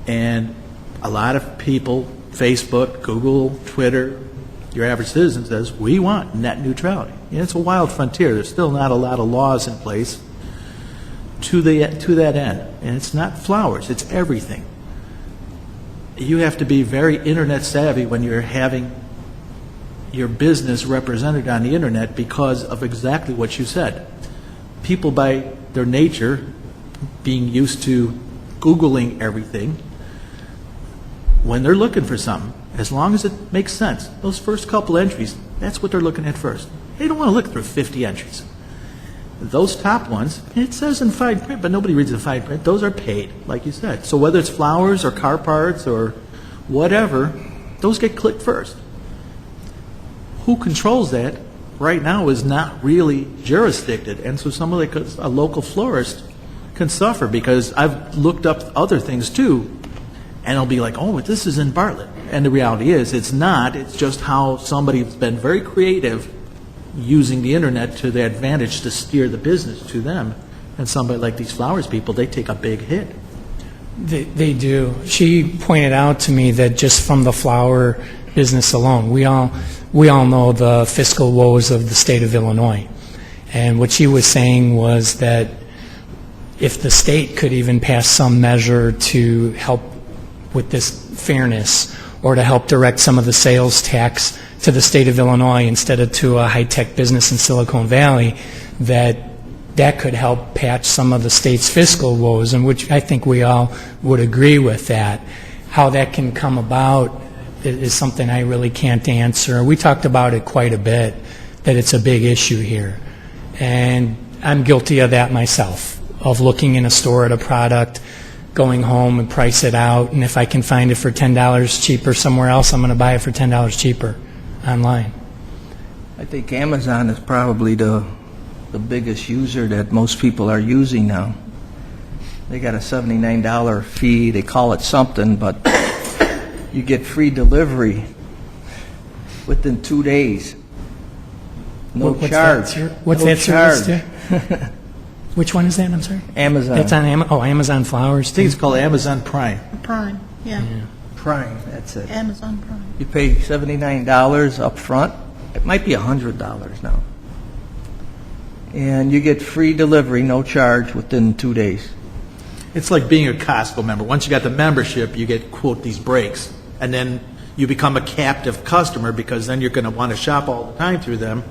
And a lot of people, Facebook, Google, Twitter, your average citizen says, we want net neutrality. And it's a wild frontier. There's still not a lot of laws in place to that end. And it's not flowers, it's everything. You have to be very internet savvy when you're having your business represented on the internet because of exactly what you said. People by their nature, being used to Googling everything, when they're looking for something, as long as it makes sense, those first couple entries, that's what they're looking at first. They don't want to look through 50 entries. Those top ones, it says in fine print, but nobody reads the fine print. Those are paid, like you said. So whether it's flowers or car parts or whatever, those get clicked first. Who controls that right now is not really jurisdicted, and so somebody, a local florist, can suffer, because I've looked up other things too, and it'll be like, oh, but this is in Bartlett. And the reality is, it's not. It's just how somebody's been very creative using the internet to their advantage to steer the business to them. And somebody like these flowers people, they take a big hit. They do. She pointed out to me that just from the flower business alone, we all know the fiscal woes of the state of Illinois. And what she was saying was that if the state could even pass some measure to help with this fairness, or to help direct some of the sales tax to the state of Illinois instead of to a high-tech business in Silicon Valley, that could help patch some of the state's fiscal woes, and which I think we all would agree with that. How that can come about is something I really can't answer. We talked about it quite a bit, that it's a big issue here. And I'm guilty of that myself, of looking in a store at a product, going home and price it out, and if I can find it for $10 cheaper somewhere else, I'm going to buy it for $10 cheaper online. I think Amazon is probably the biggest user that most people are using now. They got a $79 fee. They call it something, but you get free delivery within 2 days. No charge. What's no that service to? Which one is that? I'm sorry. Amazon. That's on Amazon Flowers. I think it's called Amazon Prime. Prime, yeah. Prime, that's it. Amazon Prime. You pay $79 up front. It might be $100 now. And you get free delivery, no charge, within 2 days. It's like being a Costco member. Once you got the membership, you get, quote, these breaks. And then you become a captive customer, because then you're going to want to shop all the time through them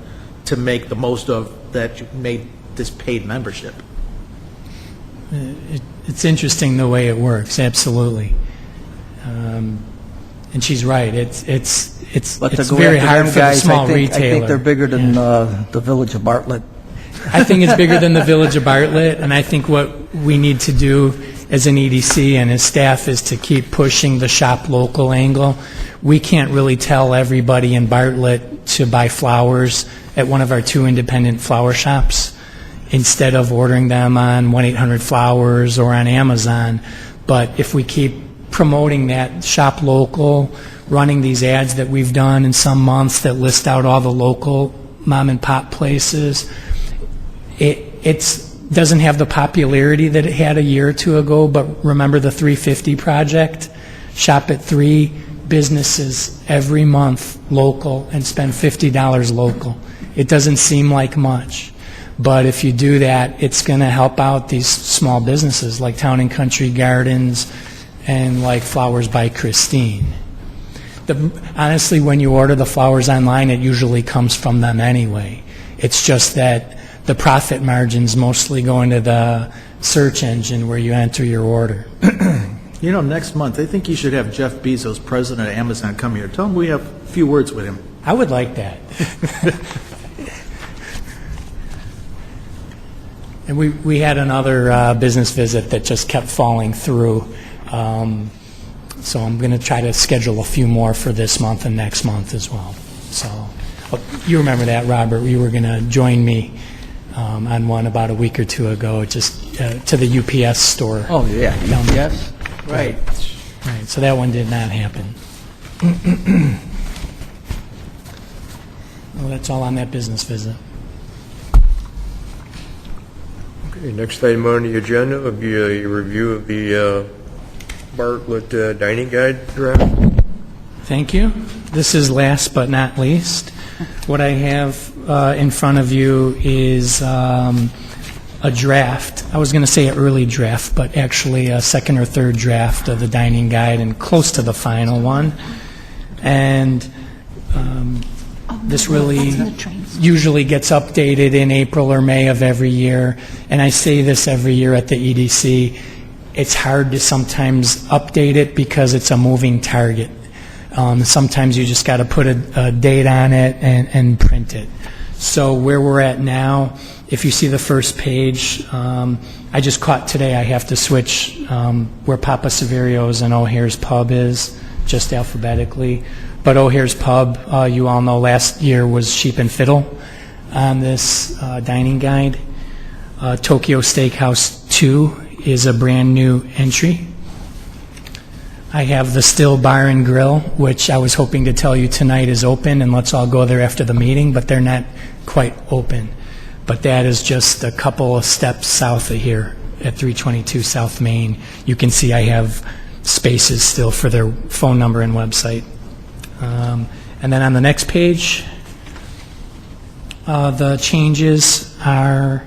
to make the most of that you made this paid membership. It's interesting the way it works, absolutely. And she's right. It's But to go very after hard them for guys, the small I think retailer. they're bigger than the village of Bartlett. I think it's bigger than the village of Bartlett, and I think what we need to do as an EDC and as staff is to keep pushing the shop local angle. We can't really tell everybody in Bartlett to buy flowers at one of our 2 independent flower shops instead of ordering them on 1-800-Flowers or on Amazon. But if we keep promoting that shop local, running these ads that we've done in some months that list out all the local mom and pop places, it doesn't have the popularity that it had a year or 2 ago, but remember the 350 project? Shop at 3 businesses every month local and spend $50 local. It doesn't seem like much, but if you do that, it's going to help out these small businesses like Town and Country Gardens and like Flowers by Christine. Honestly, when you order the flowers online, it usually comes from them anyway. It's just that the profit margins mostly go into the search engine where you enter your order. You know, next month, I think you should have Jeff Bezos, president of Amazon, come here. Tell him we have a few words with him. I would like that. And we had another business visit that just kept falling through. So I'm going to try to schedule a few more for this month and next month as well. So you remember that, Robert? You were going to join me on one about a week or 2 ago, just to the UPS store. Oh, yeah, yes, right. Right, so that one did not happen. Well, that's all on that business visit. Okay, next item on the agenda would be a review of the Bartlett dining guide draft. Thank you. This is last but not least. What I have in front of you is a draft. I was going to say an early draft, but actually a second or third draft of the dining guide and close to the final one. And this really usually gets updated in April or May of every year. And I say this every year at the EDC. It's hard to sometimes update it because it's a moving target. Sometimes you just got to put a date on it and print it. So where we're at now, if you see the first page, I just caught today I have to switch where Papa Severio's and O'Hare's Pub is, just alphabetically. But O'Hare's Pub, you all know last year was Sheep and Fiddle. on this dining guide. Tokyo Steakhouse 2 is a brand-new entry. I have the Still Bar and Grill, which I was hoping to tell you tonight is open, and let's all go there after the meeting, but they're not quite open. But that is just a couple of steps south of here at 322 South Main. You can see I have spaces still for their phone number and website. And then on the next page, the changes are,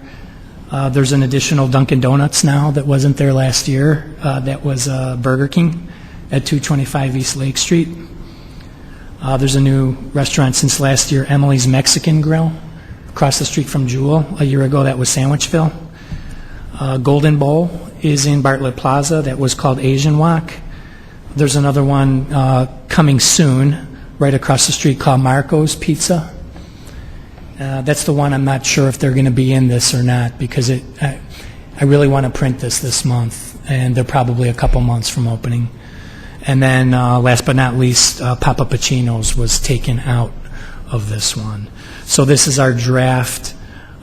there's an additional Dunkin' Donuts now that wasn't there last year. That was Burger King at 225 East Lake Street. There's a new restaurant since last year, Emily's Mexican Grill, across the street from Jewel. A year ago, that was Sandwichville. Golden Bowl is in Bartlett Plaza. That was called Asian Wok. There's another one coming soon, right across the street, called Marco's Pizza. That's the one I'm not sure if they're going to be in this or not, because I really want to print this month, and they're probably a couple months from opening. And then, last but not least, Papa Pacino's was taken out of this one. So this is our draft.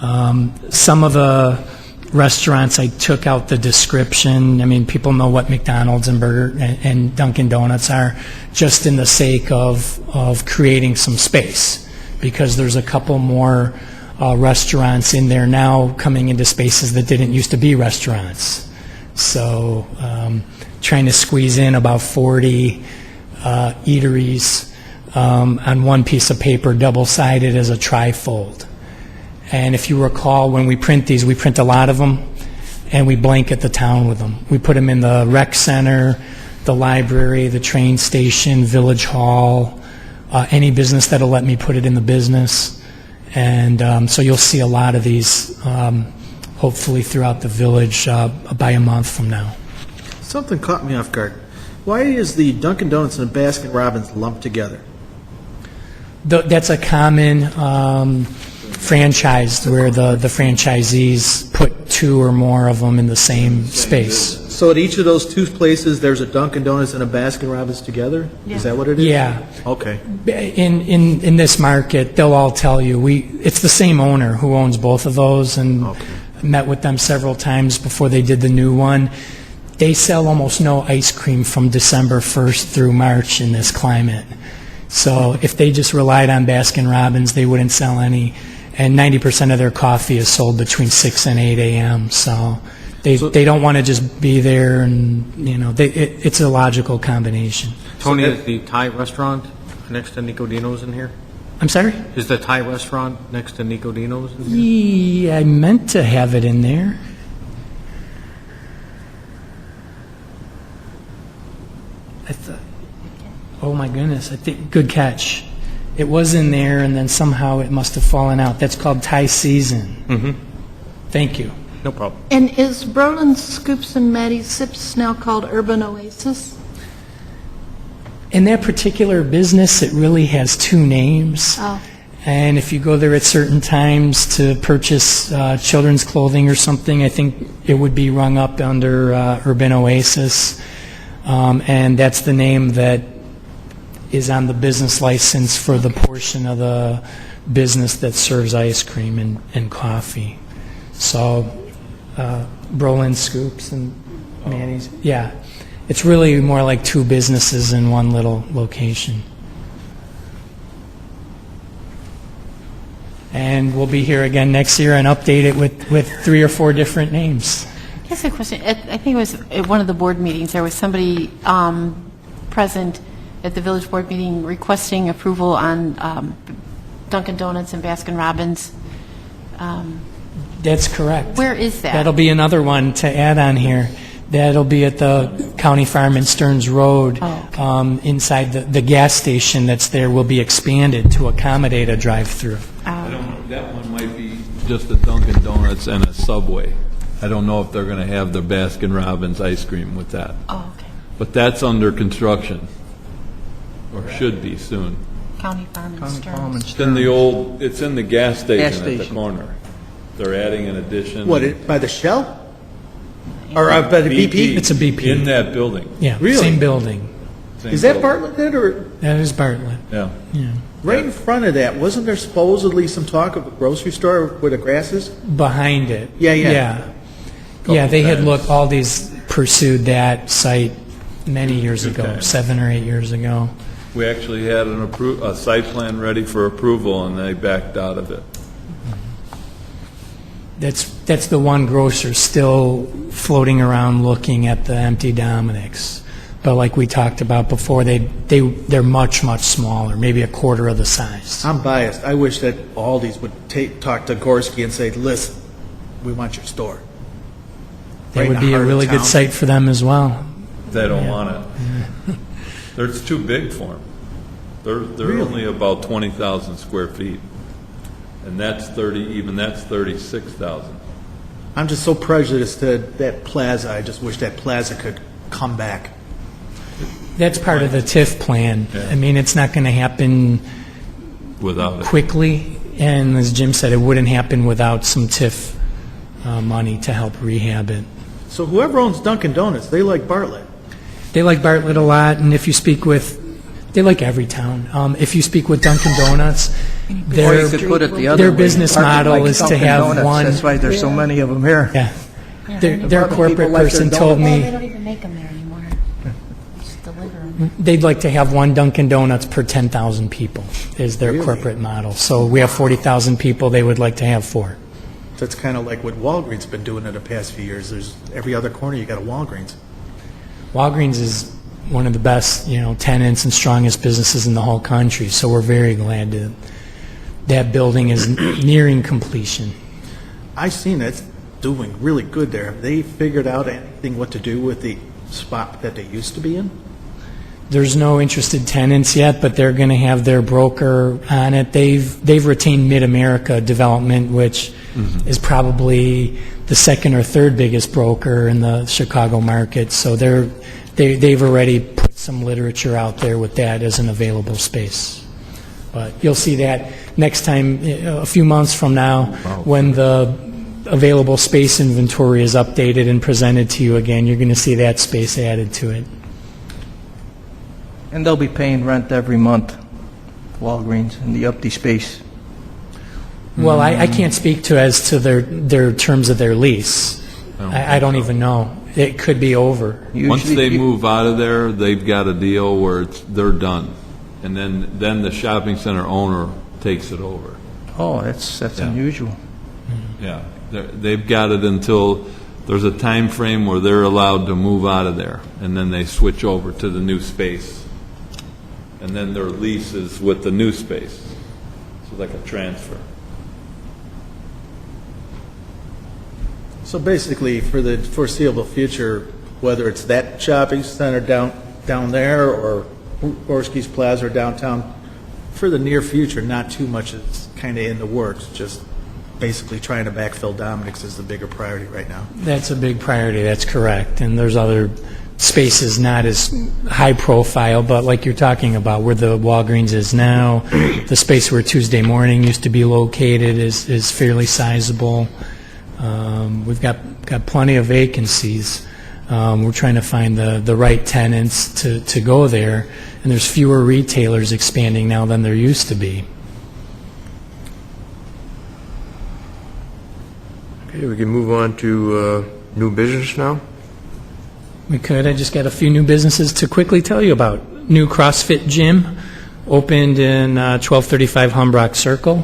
Some of the restaurants, I took out the description. I mean, people know what McDonald's and and Dunkin' Donuts are, just in the sake of creating some space, because there's a couple more restaurants in there now coming into spaces that didn't used to be restaurants. So trying to squeeze in about 40 eateries on one piece of paper, double-sided as a trifold. And if you recall, when we print these, we print a lot of them, and we blanket the town with them. We put them in the rec center, the library, the train station, Village Hall, any business that'll let me put it in the business. And so you'll see a lot of these, hopefully throughout the village by a month from now. Something caught me off guard. Why is the Dunkin' Donuts and Baskin Robbins lumped together? That's a common franchise where the franchisees put two or more of them in the same space. So at each of those two places, there's a Dunkin' Donuts and a Baskin Robbins together? Yeah. Is that what it is? Yeah. Okay. In this market, they'll all tell you, it's the same owner who owns both of those, and met with them several times before they did the new one. They sell almost no ice cream from December 1st through March in this climate. So if they just relied on Baskin Robbins, they wouldn't sell any. And 90% of their coffee is sold between 6 and 8 a.m. So they don't want to just be there, and it's a logical combination. Tony, is the Thai restaurant next to Nicodino's in here? I'm sorry? Is the Thai restaurant next to Nicodino's in here? Yeah, I meant to have it in there. Oh my goodness, I think, good catch. It was in there, and then somehow it must have fallen out. That's called Thai Season. Mm-hmm. Thank you. No problem. And is Berlin's Scoops and Maddie's Sips now called Urban Oasis? In that particular business, it really has two names. Oh. And if you go there at certain times to purchase children's clothing or something, I think it would be rung up under Urban Oasis. And that's the name that is on the business license for the portion of the business that serves ice cream and coffee. So, Brolin Scoops and Manny's, yeah. It's really more like two businesses in one little location. And we'll be here again next year and update it with 3 or 4 different names. Yes, a question. I think it was at one of the board meetings, there was somebody present at the village board meeting requesting approval on Dunkin' Donuts and Baskin Robbins. That's correct. Where is that? That'll be another one to add on here. That'll be at the County Farm in Stearns Road. Oh, okay. Inside the gas station that's there will be expanded to accommodate a drive-through. I don't know, that one might be just a Dunkin' Donuts and a Subway. I don't know if they're going to have the Baskin Robbins ice cream with that. Oh, okay. But that's under construction, or should be soon. County Farm and Stearns. It's in the gas station at the station. corner. They're adding an addition. By the Shell? Or by the BP? It's a BP. In that building. Yeah, Really? same building. Same Is that building. Bartlett then, or? That is Bartlett. Yeah. Yeah. Right in front of that, wasn't there supposedly some talk of a grocery store where the grass is? Behind it. Yeah. Yeah, they had times. pursued that site many years ago, times. 7 or 8 years ago. We actually had a site plan ready for approval, and they backed out of it. That's the one grocer still floating around looking at the empty Dominick's. But like we talked about before, they're much, much smaller, maybe a quarter of the size. I'm biased. I wish that Aldi's would talk to Gorski and say, listen, we want your store. That Right in would the be a heart of really good town. site for them as well. They don't want it. It's too big for them. They're only about 20,000 square feet, and that's 36,000. I'm just so prejudiced to that plaza. I just wish that plaza could come back. That's part of the TIF plan. Yeah. I mean, it's not going to happen Without it. quickly, and as Jim said, it wouldn't happen without some TIF money to help rehab it. So whoever owns Dunkin' Donuts, they like Bartlett. They like Bartlett a lot, and if you speak with, they like every town. If you speak with Dunkin' Donuts, Or their you could put it the other their way. business Bartlett model likes is to Dunkin' have Donuts. one. That's why there's so many of them here. Yeah, their Bartlett corporate people like their person told Well, they me don't even make them there anymore. Just deliver them. they'd like to have one Dunkin' Donuts per 10,000 people is their corporate model. So we have 40,000 people. They would like to have 4. That's kind of like what Walgreens been doing in the past few years. There's every other corner you got a Walgreens. Walgreens is one of the best, tenants and strongest businesses in the whole country. So we're very glad that building is nearing completion. I've seen it's doing really good there. Have they figured out anything what to do with the spot that they used to be in? There's no interested tenants yet, but they're going to have their broker on it. They've retained Mid-America Development, which is probably the second or third biggest broker in the Chicago market. So they've already put some literature out there with that as an available space. But you'll see that next time, a few months from now, when the available space inventory is updated and presented to you again, you're going to see that space added to it. And they'll be paying rent every month, Walgreens, in the empty space. Well, I can't speak as to their terms of their lease. I don't even know. It could be over. Once Usually they you- move out of there, they've got a deal where they're done. And then the shopping center owner takes it over. Oh, that's Yeah. unusual. Yeah, they've got it until, there's a time frame where they're allowed to move out of there, and then they switch over to the new space. And then their lease is with the new space. So like a transfer. So basically, for the foreseeable future, whether it's that shopping center down there or Gorski's Plaza or downtown, for the near future, not too much is kind of in the works. Just basically trying to backfill Dominick's is the bigger priority right now. That's a big priority, that's correct. And there's other spaces not as high profile, but like you're talking about, where the Walgreens is now, the space where Tuesday Morning used to be located is fairly sizable. We've got plenty of vacancies. We're trying to find the right tenants to go there, and there's fewer retailers expanding now than there used to be. Okay, we can move on to new business now. We could. I just got a few new businesses to quickly tell you about. New CrossFit gym opened in 1235 Humbrock Circle.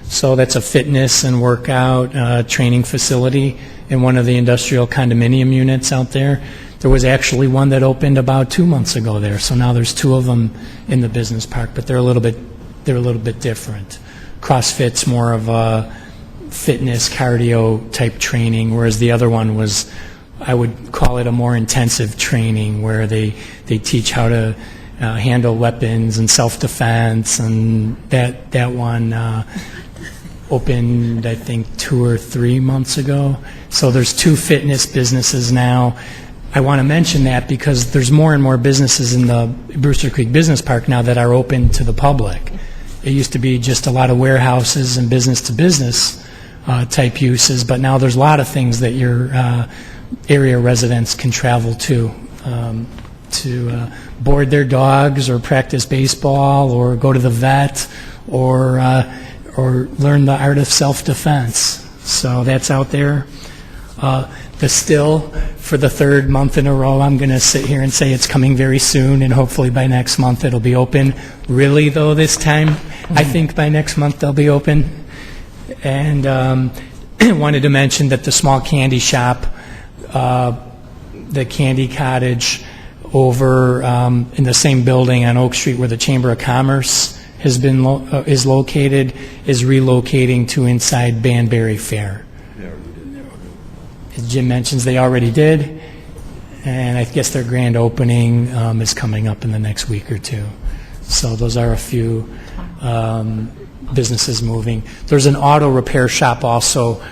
So that's a fitness and workout training facility in one of the industrial condominium units out there. There was actually one that opened about 2 months ago there. So now there's 2 of them in the business park, but they're a little bit different. CrossFit's more of a fitness cardio type training, whereas the other one was, I would call it a more intensive training where they teach how to handle weapons and self-defense, and that one opened, I think, 2 or 3 months ago. So there's 2 fitness businesses now. I want to mention that because there's more and more businesses in the Brewster Creek Business Park now that are open to the public. It used to be just a lot of warehouses and business-to-business type uses, but now there's a lot of things that your area residents can travel to. board their dogs or practice baseball or go to the vet or learn the art of self-defense. So that's out there. The still, for the third month in a row, I'm going to sit here and say it's coming very soon, and hopefully by next month it'll be open. Really, though, this time, I think by next month they'll be open. And wanted to mention that the small candy shop, the Candy Cottage over in the same building on Oak Street where the Chamber of Commerce has been is located, is relocating to inside Banbury Fair. As Jim mentions, they already did, and I guess their grand opening is coming up in the next week or two. So those are a few businesses moving. There's an auto repair shop also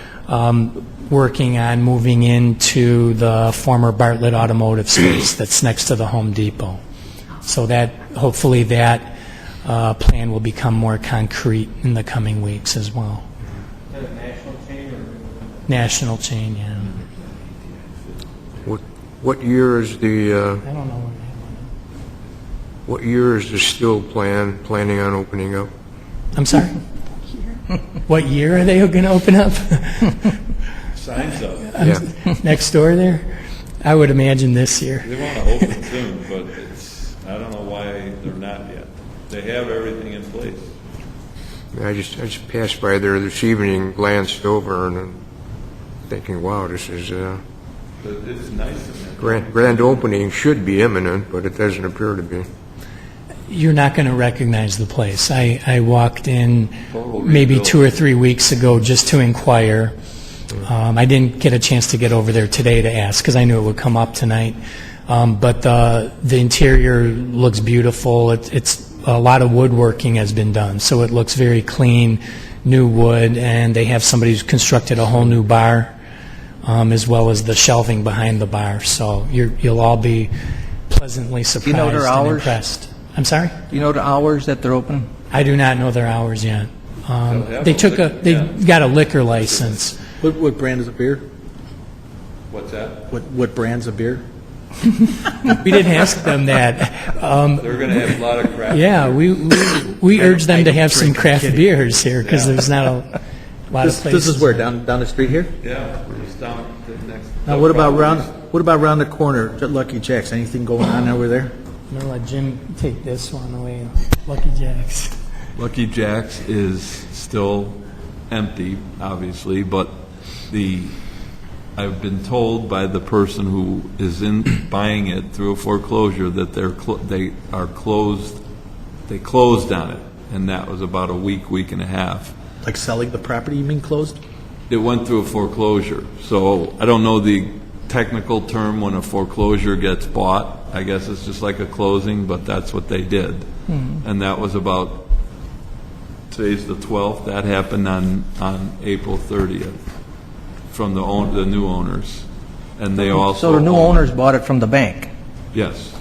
working on moving into the former Bartlett automotive space that's next to the Home Depot. So that, hopefully that plan will become more concrete in the coming weeks as well. Is that a national chain or? National chain, yeah. What year is the, I don't know. what year is the still planning on opening up? I'm sorry? What year are they going to open up? Signs up. Yeah. Next door there? I would imagine this year. They want to open soon, but I don't know why they're not yet. They have everything in place. I just passed by there this evening, glanced over, and I'm thinking, wow, this is But it's nice in there. grand opening should be imminent, but it doesn't appear to be. You're not going to recognize the place. I walked in Total maybe rebuild. 2 or 3 weeks ago just to inquire. I didn't get a chance to get over there today to ask because I knew it would come up tonight. But the interior looks beautiful. It's a lot of woodworking has been done, so it looks very clean, new wood, and they have somebody who's constructed a whole new bar, as well as the shelving behind the bar. So you'll all be pleasantly surprised You know their and hours? impressed. I'm sorry? Do you know the hours that they're open? I do not know their hours yet. have They a liquor- they yeah. got a liquor license. What brand is a beer? What's that? What brand's a beer? We didn't ask them that. They're going to have a lot of crap. Yeah, we urge them to have some craft beers here because there's not a lot of places. This is where, down the street here? Yeah, we're just down to the next. Now, what about around the corner, at Lucky Jack's? Anything going on over there? I'm going to let Jim take this one away. Lucky Jack's. Lucky Jack's is still empty, obviously, but I've been told by the person who is buying it through a foreclosure that they are closed. They closed on it, and that was about a week and a half. Like selling the property, you mean closed? It went through a foreclosure, so I don't know the technical term when a foreclosure gets bought. I guess it's just like a closing, but that's what they did. And that was about, today's the 12th, that happened on April 30th from the new owners. And they also... So the new owners bought it from the bank? Yes.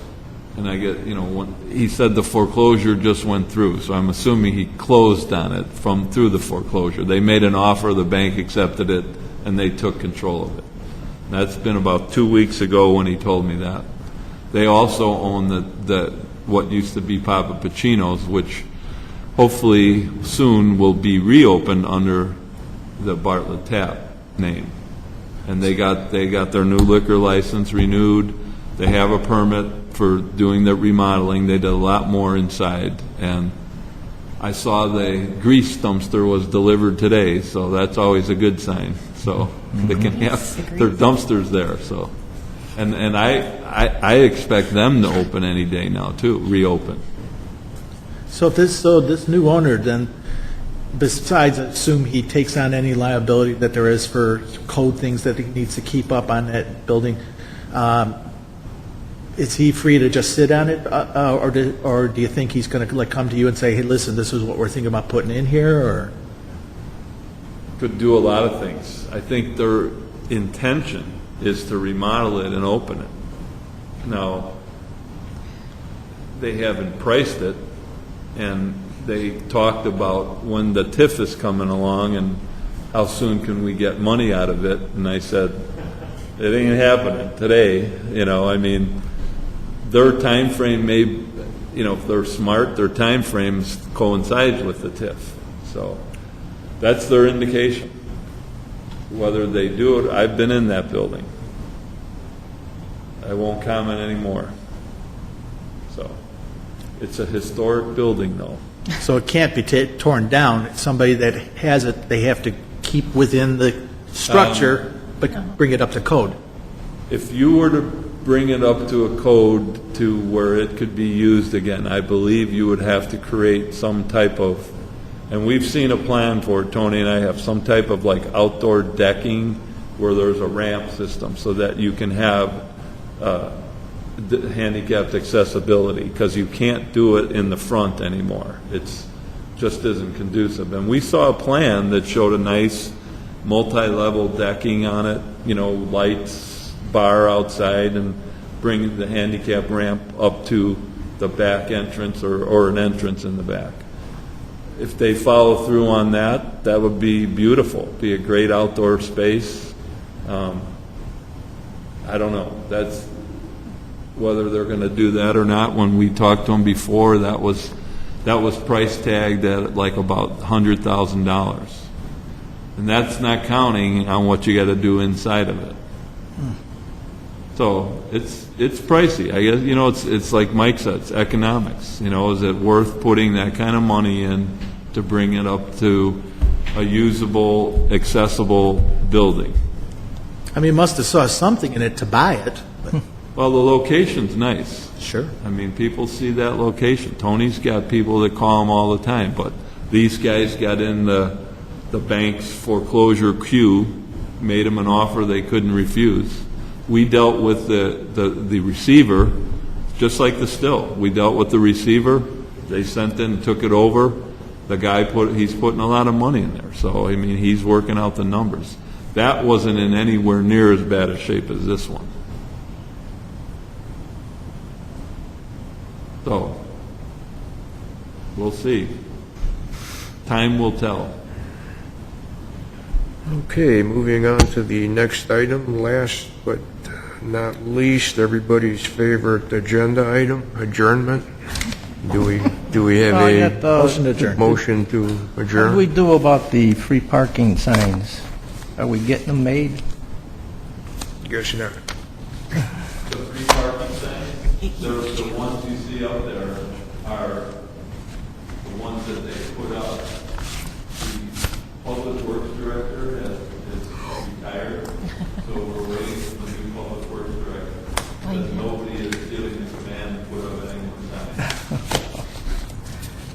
And I get, when he said the foreclosure just went through, so I'm assuming he closed on it through the foreclosure. They made an offer, the bank accepted it, and they took control of it. That's been about 2 weeks ago when he told me that. They also own the what used to be Papa Pacino's, which hopefully soon will be reopened under the Bartlett Tap name. And they got their new liquor license renewed. They have a permit for doing the remodeling. They did a lot more inside. And I saw the grease dumpster was delivered today, so that's always a good sign. So they can have their dumpsters there. So, and I expect them to open any day now too, reopen. So this new owner then, besides, assume he takes on any liability that there is for code things that he needs to keep up on that building, is he free to just sit on it, or do you think he's going to come to you and say, hey, listen, this is what we're thinking about putting in here, or? Could do a lot of things. I think their intention is to remodel it and open it. Now, they haven't priced it, and they talked about when the TIF is coming along and how soon can we get money out of it, and I said, it ain't happening today, their time frame may, if they're smart, their time frames coincides with the TIF. So that's their indication. Whether they do it, I've been in that building. I won't comment anymore. So it's a historic building, though. So it can't be torn down. It's somebody that has it, they have to keep within the structure, but bring it up to code. If you were to bring it up to a code to where it could be used again, I believe you would have to create some type of, and we've seen a plan for it, Tony and I have, some type of like outdoor decking where there's a ramp system so that you can have handicapped accessibility, because you can't do it in the front anymore. It's just isn't conducive. And we saw a plan that showed a nice multi-level decking on it, lights, bar outside, and bring the handicap ramp up to the back entrance or an entrance in the back. If they follow through on that, that would be beautiful. Be a great outdoor space. I don't know. That's whether they're going to do that or not. When we talked to them before, that was price tagged at like about $100,000, and that's not counting on what you got to do inside of it. So it's pricey. I guess it's like Mike said, it's economics. Is it worth putting that kind of money in to bring it up to a usable, accessible building? I mean, must have saw something in it to buy it. But. Well, the location's nice. Sure. I mean, people see that location. Tony's got people that call him all the time, but these guys got in the bank's foreclosure queue, made them an offer they couldn't refuse. We dealt with the receiver, just like the still. We dealt with the receiver. They sent in, took it over. The guy he's putting a lot of money in there. So, I mean, he's working out the numbers. That wasn't in anywhere near as bad a shape as this one. So, we'll see. Time will tell. Okay, moving on to the next item, last but not least, everybody's favorite agenda item, adjournment. Do we have a Motion to adjourn. motion to What do adjourn? we do about the free parking signs? Are we getting them made? Guess not. The free parking signs, the ones you see up there are the ones that they put up. The Public Works Director is retired, so we're waiting for the new Public Works Director. Because nobody is feeling the command to put up any more signs.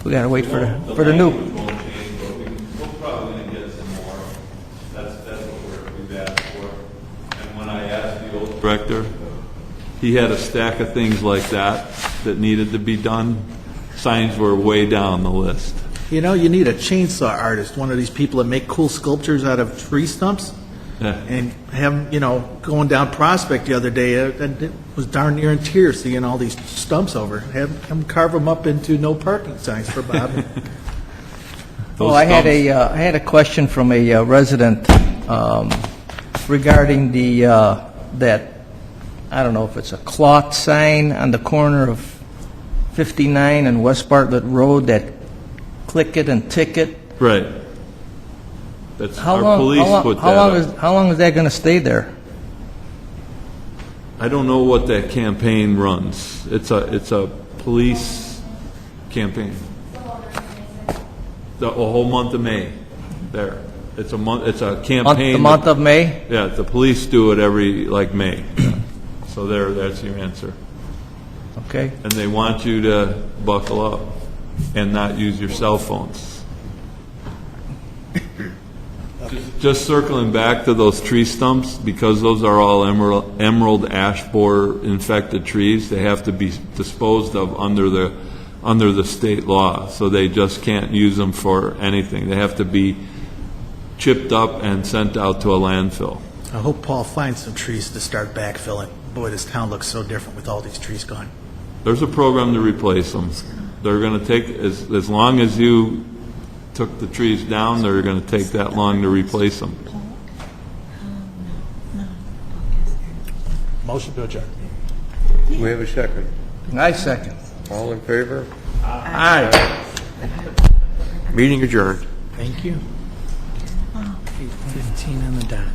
We gotta wait for the language new. won't change, but we're probably going to get some more. That's what we've asked for. And when I asked the old director, he had a stack of things like that needed to be done. Signs were way down the list. You need a chainsaw artist, one of these people that make cool sculptures out of tree stumps, Yeah. and have going down Prospect the other day, and it was darn near in tears seeing all these stumps over. Have him carve them up into no parking signs for Bob. Those I had stumps- a question from a resident regarding that, I don't know if it's a cloth sign on the corner of 59 and West Bartlett Road, that click it and ticket. Right. That's How our long? police How long, put how that long up. is how long is that going to stay there? I don't know what that campaign runs. It's a police campaign. The whole month of May. There. It's a month. It's a campaign. The month of May. Yeah, the police do it every May. So that's your answer. Okay. And they want you to buckle up and not use your cell phones. Just circling back to those tree stumps, because those are all emerald ash borer infected trees, they have to be disposed of under the state law. So they just can't use them for anything. They have to be chipped up and sent out to a landfill. I hope Paul finds some trees to start backfilling. Boy, this town looks so different with all these trees gone. There's a program to replace them. They're going to take, as long as you took the trees down, they're going to take that long to replace them. Motion to adjourn. We have a second. I second. All in favor? Aye. Meeting adjourned. Thank you. 8:15 on the dot.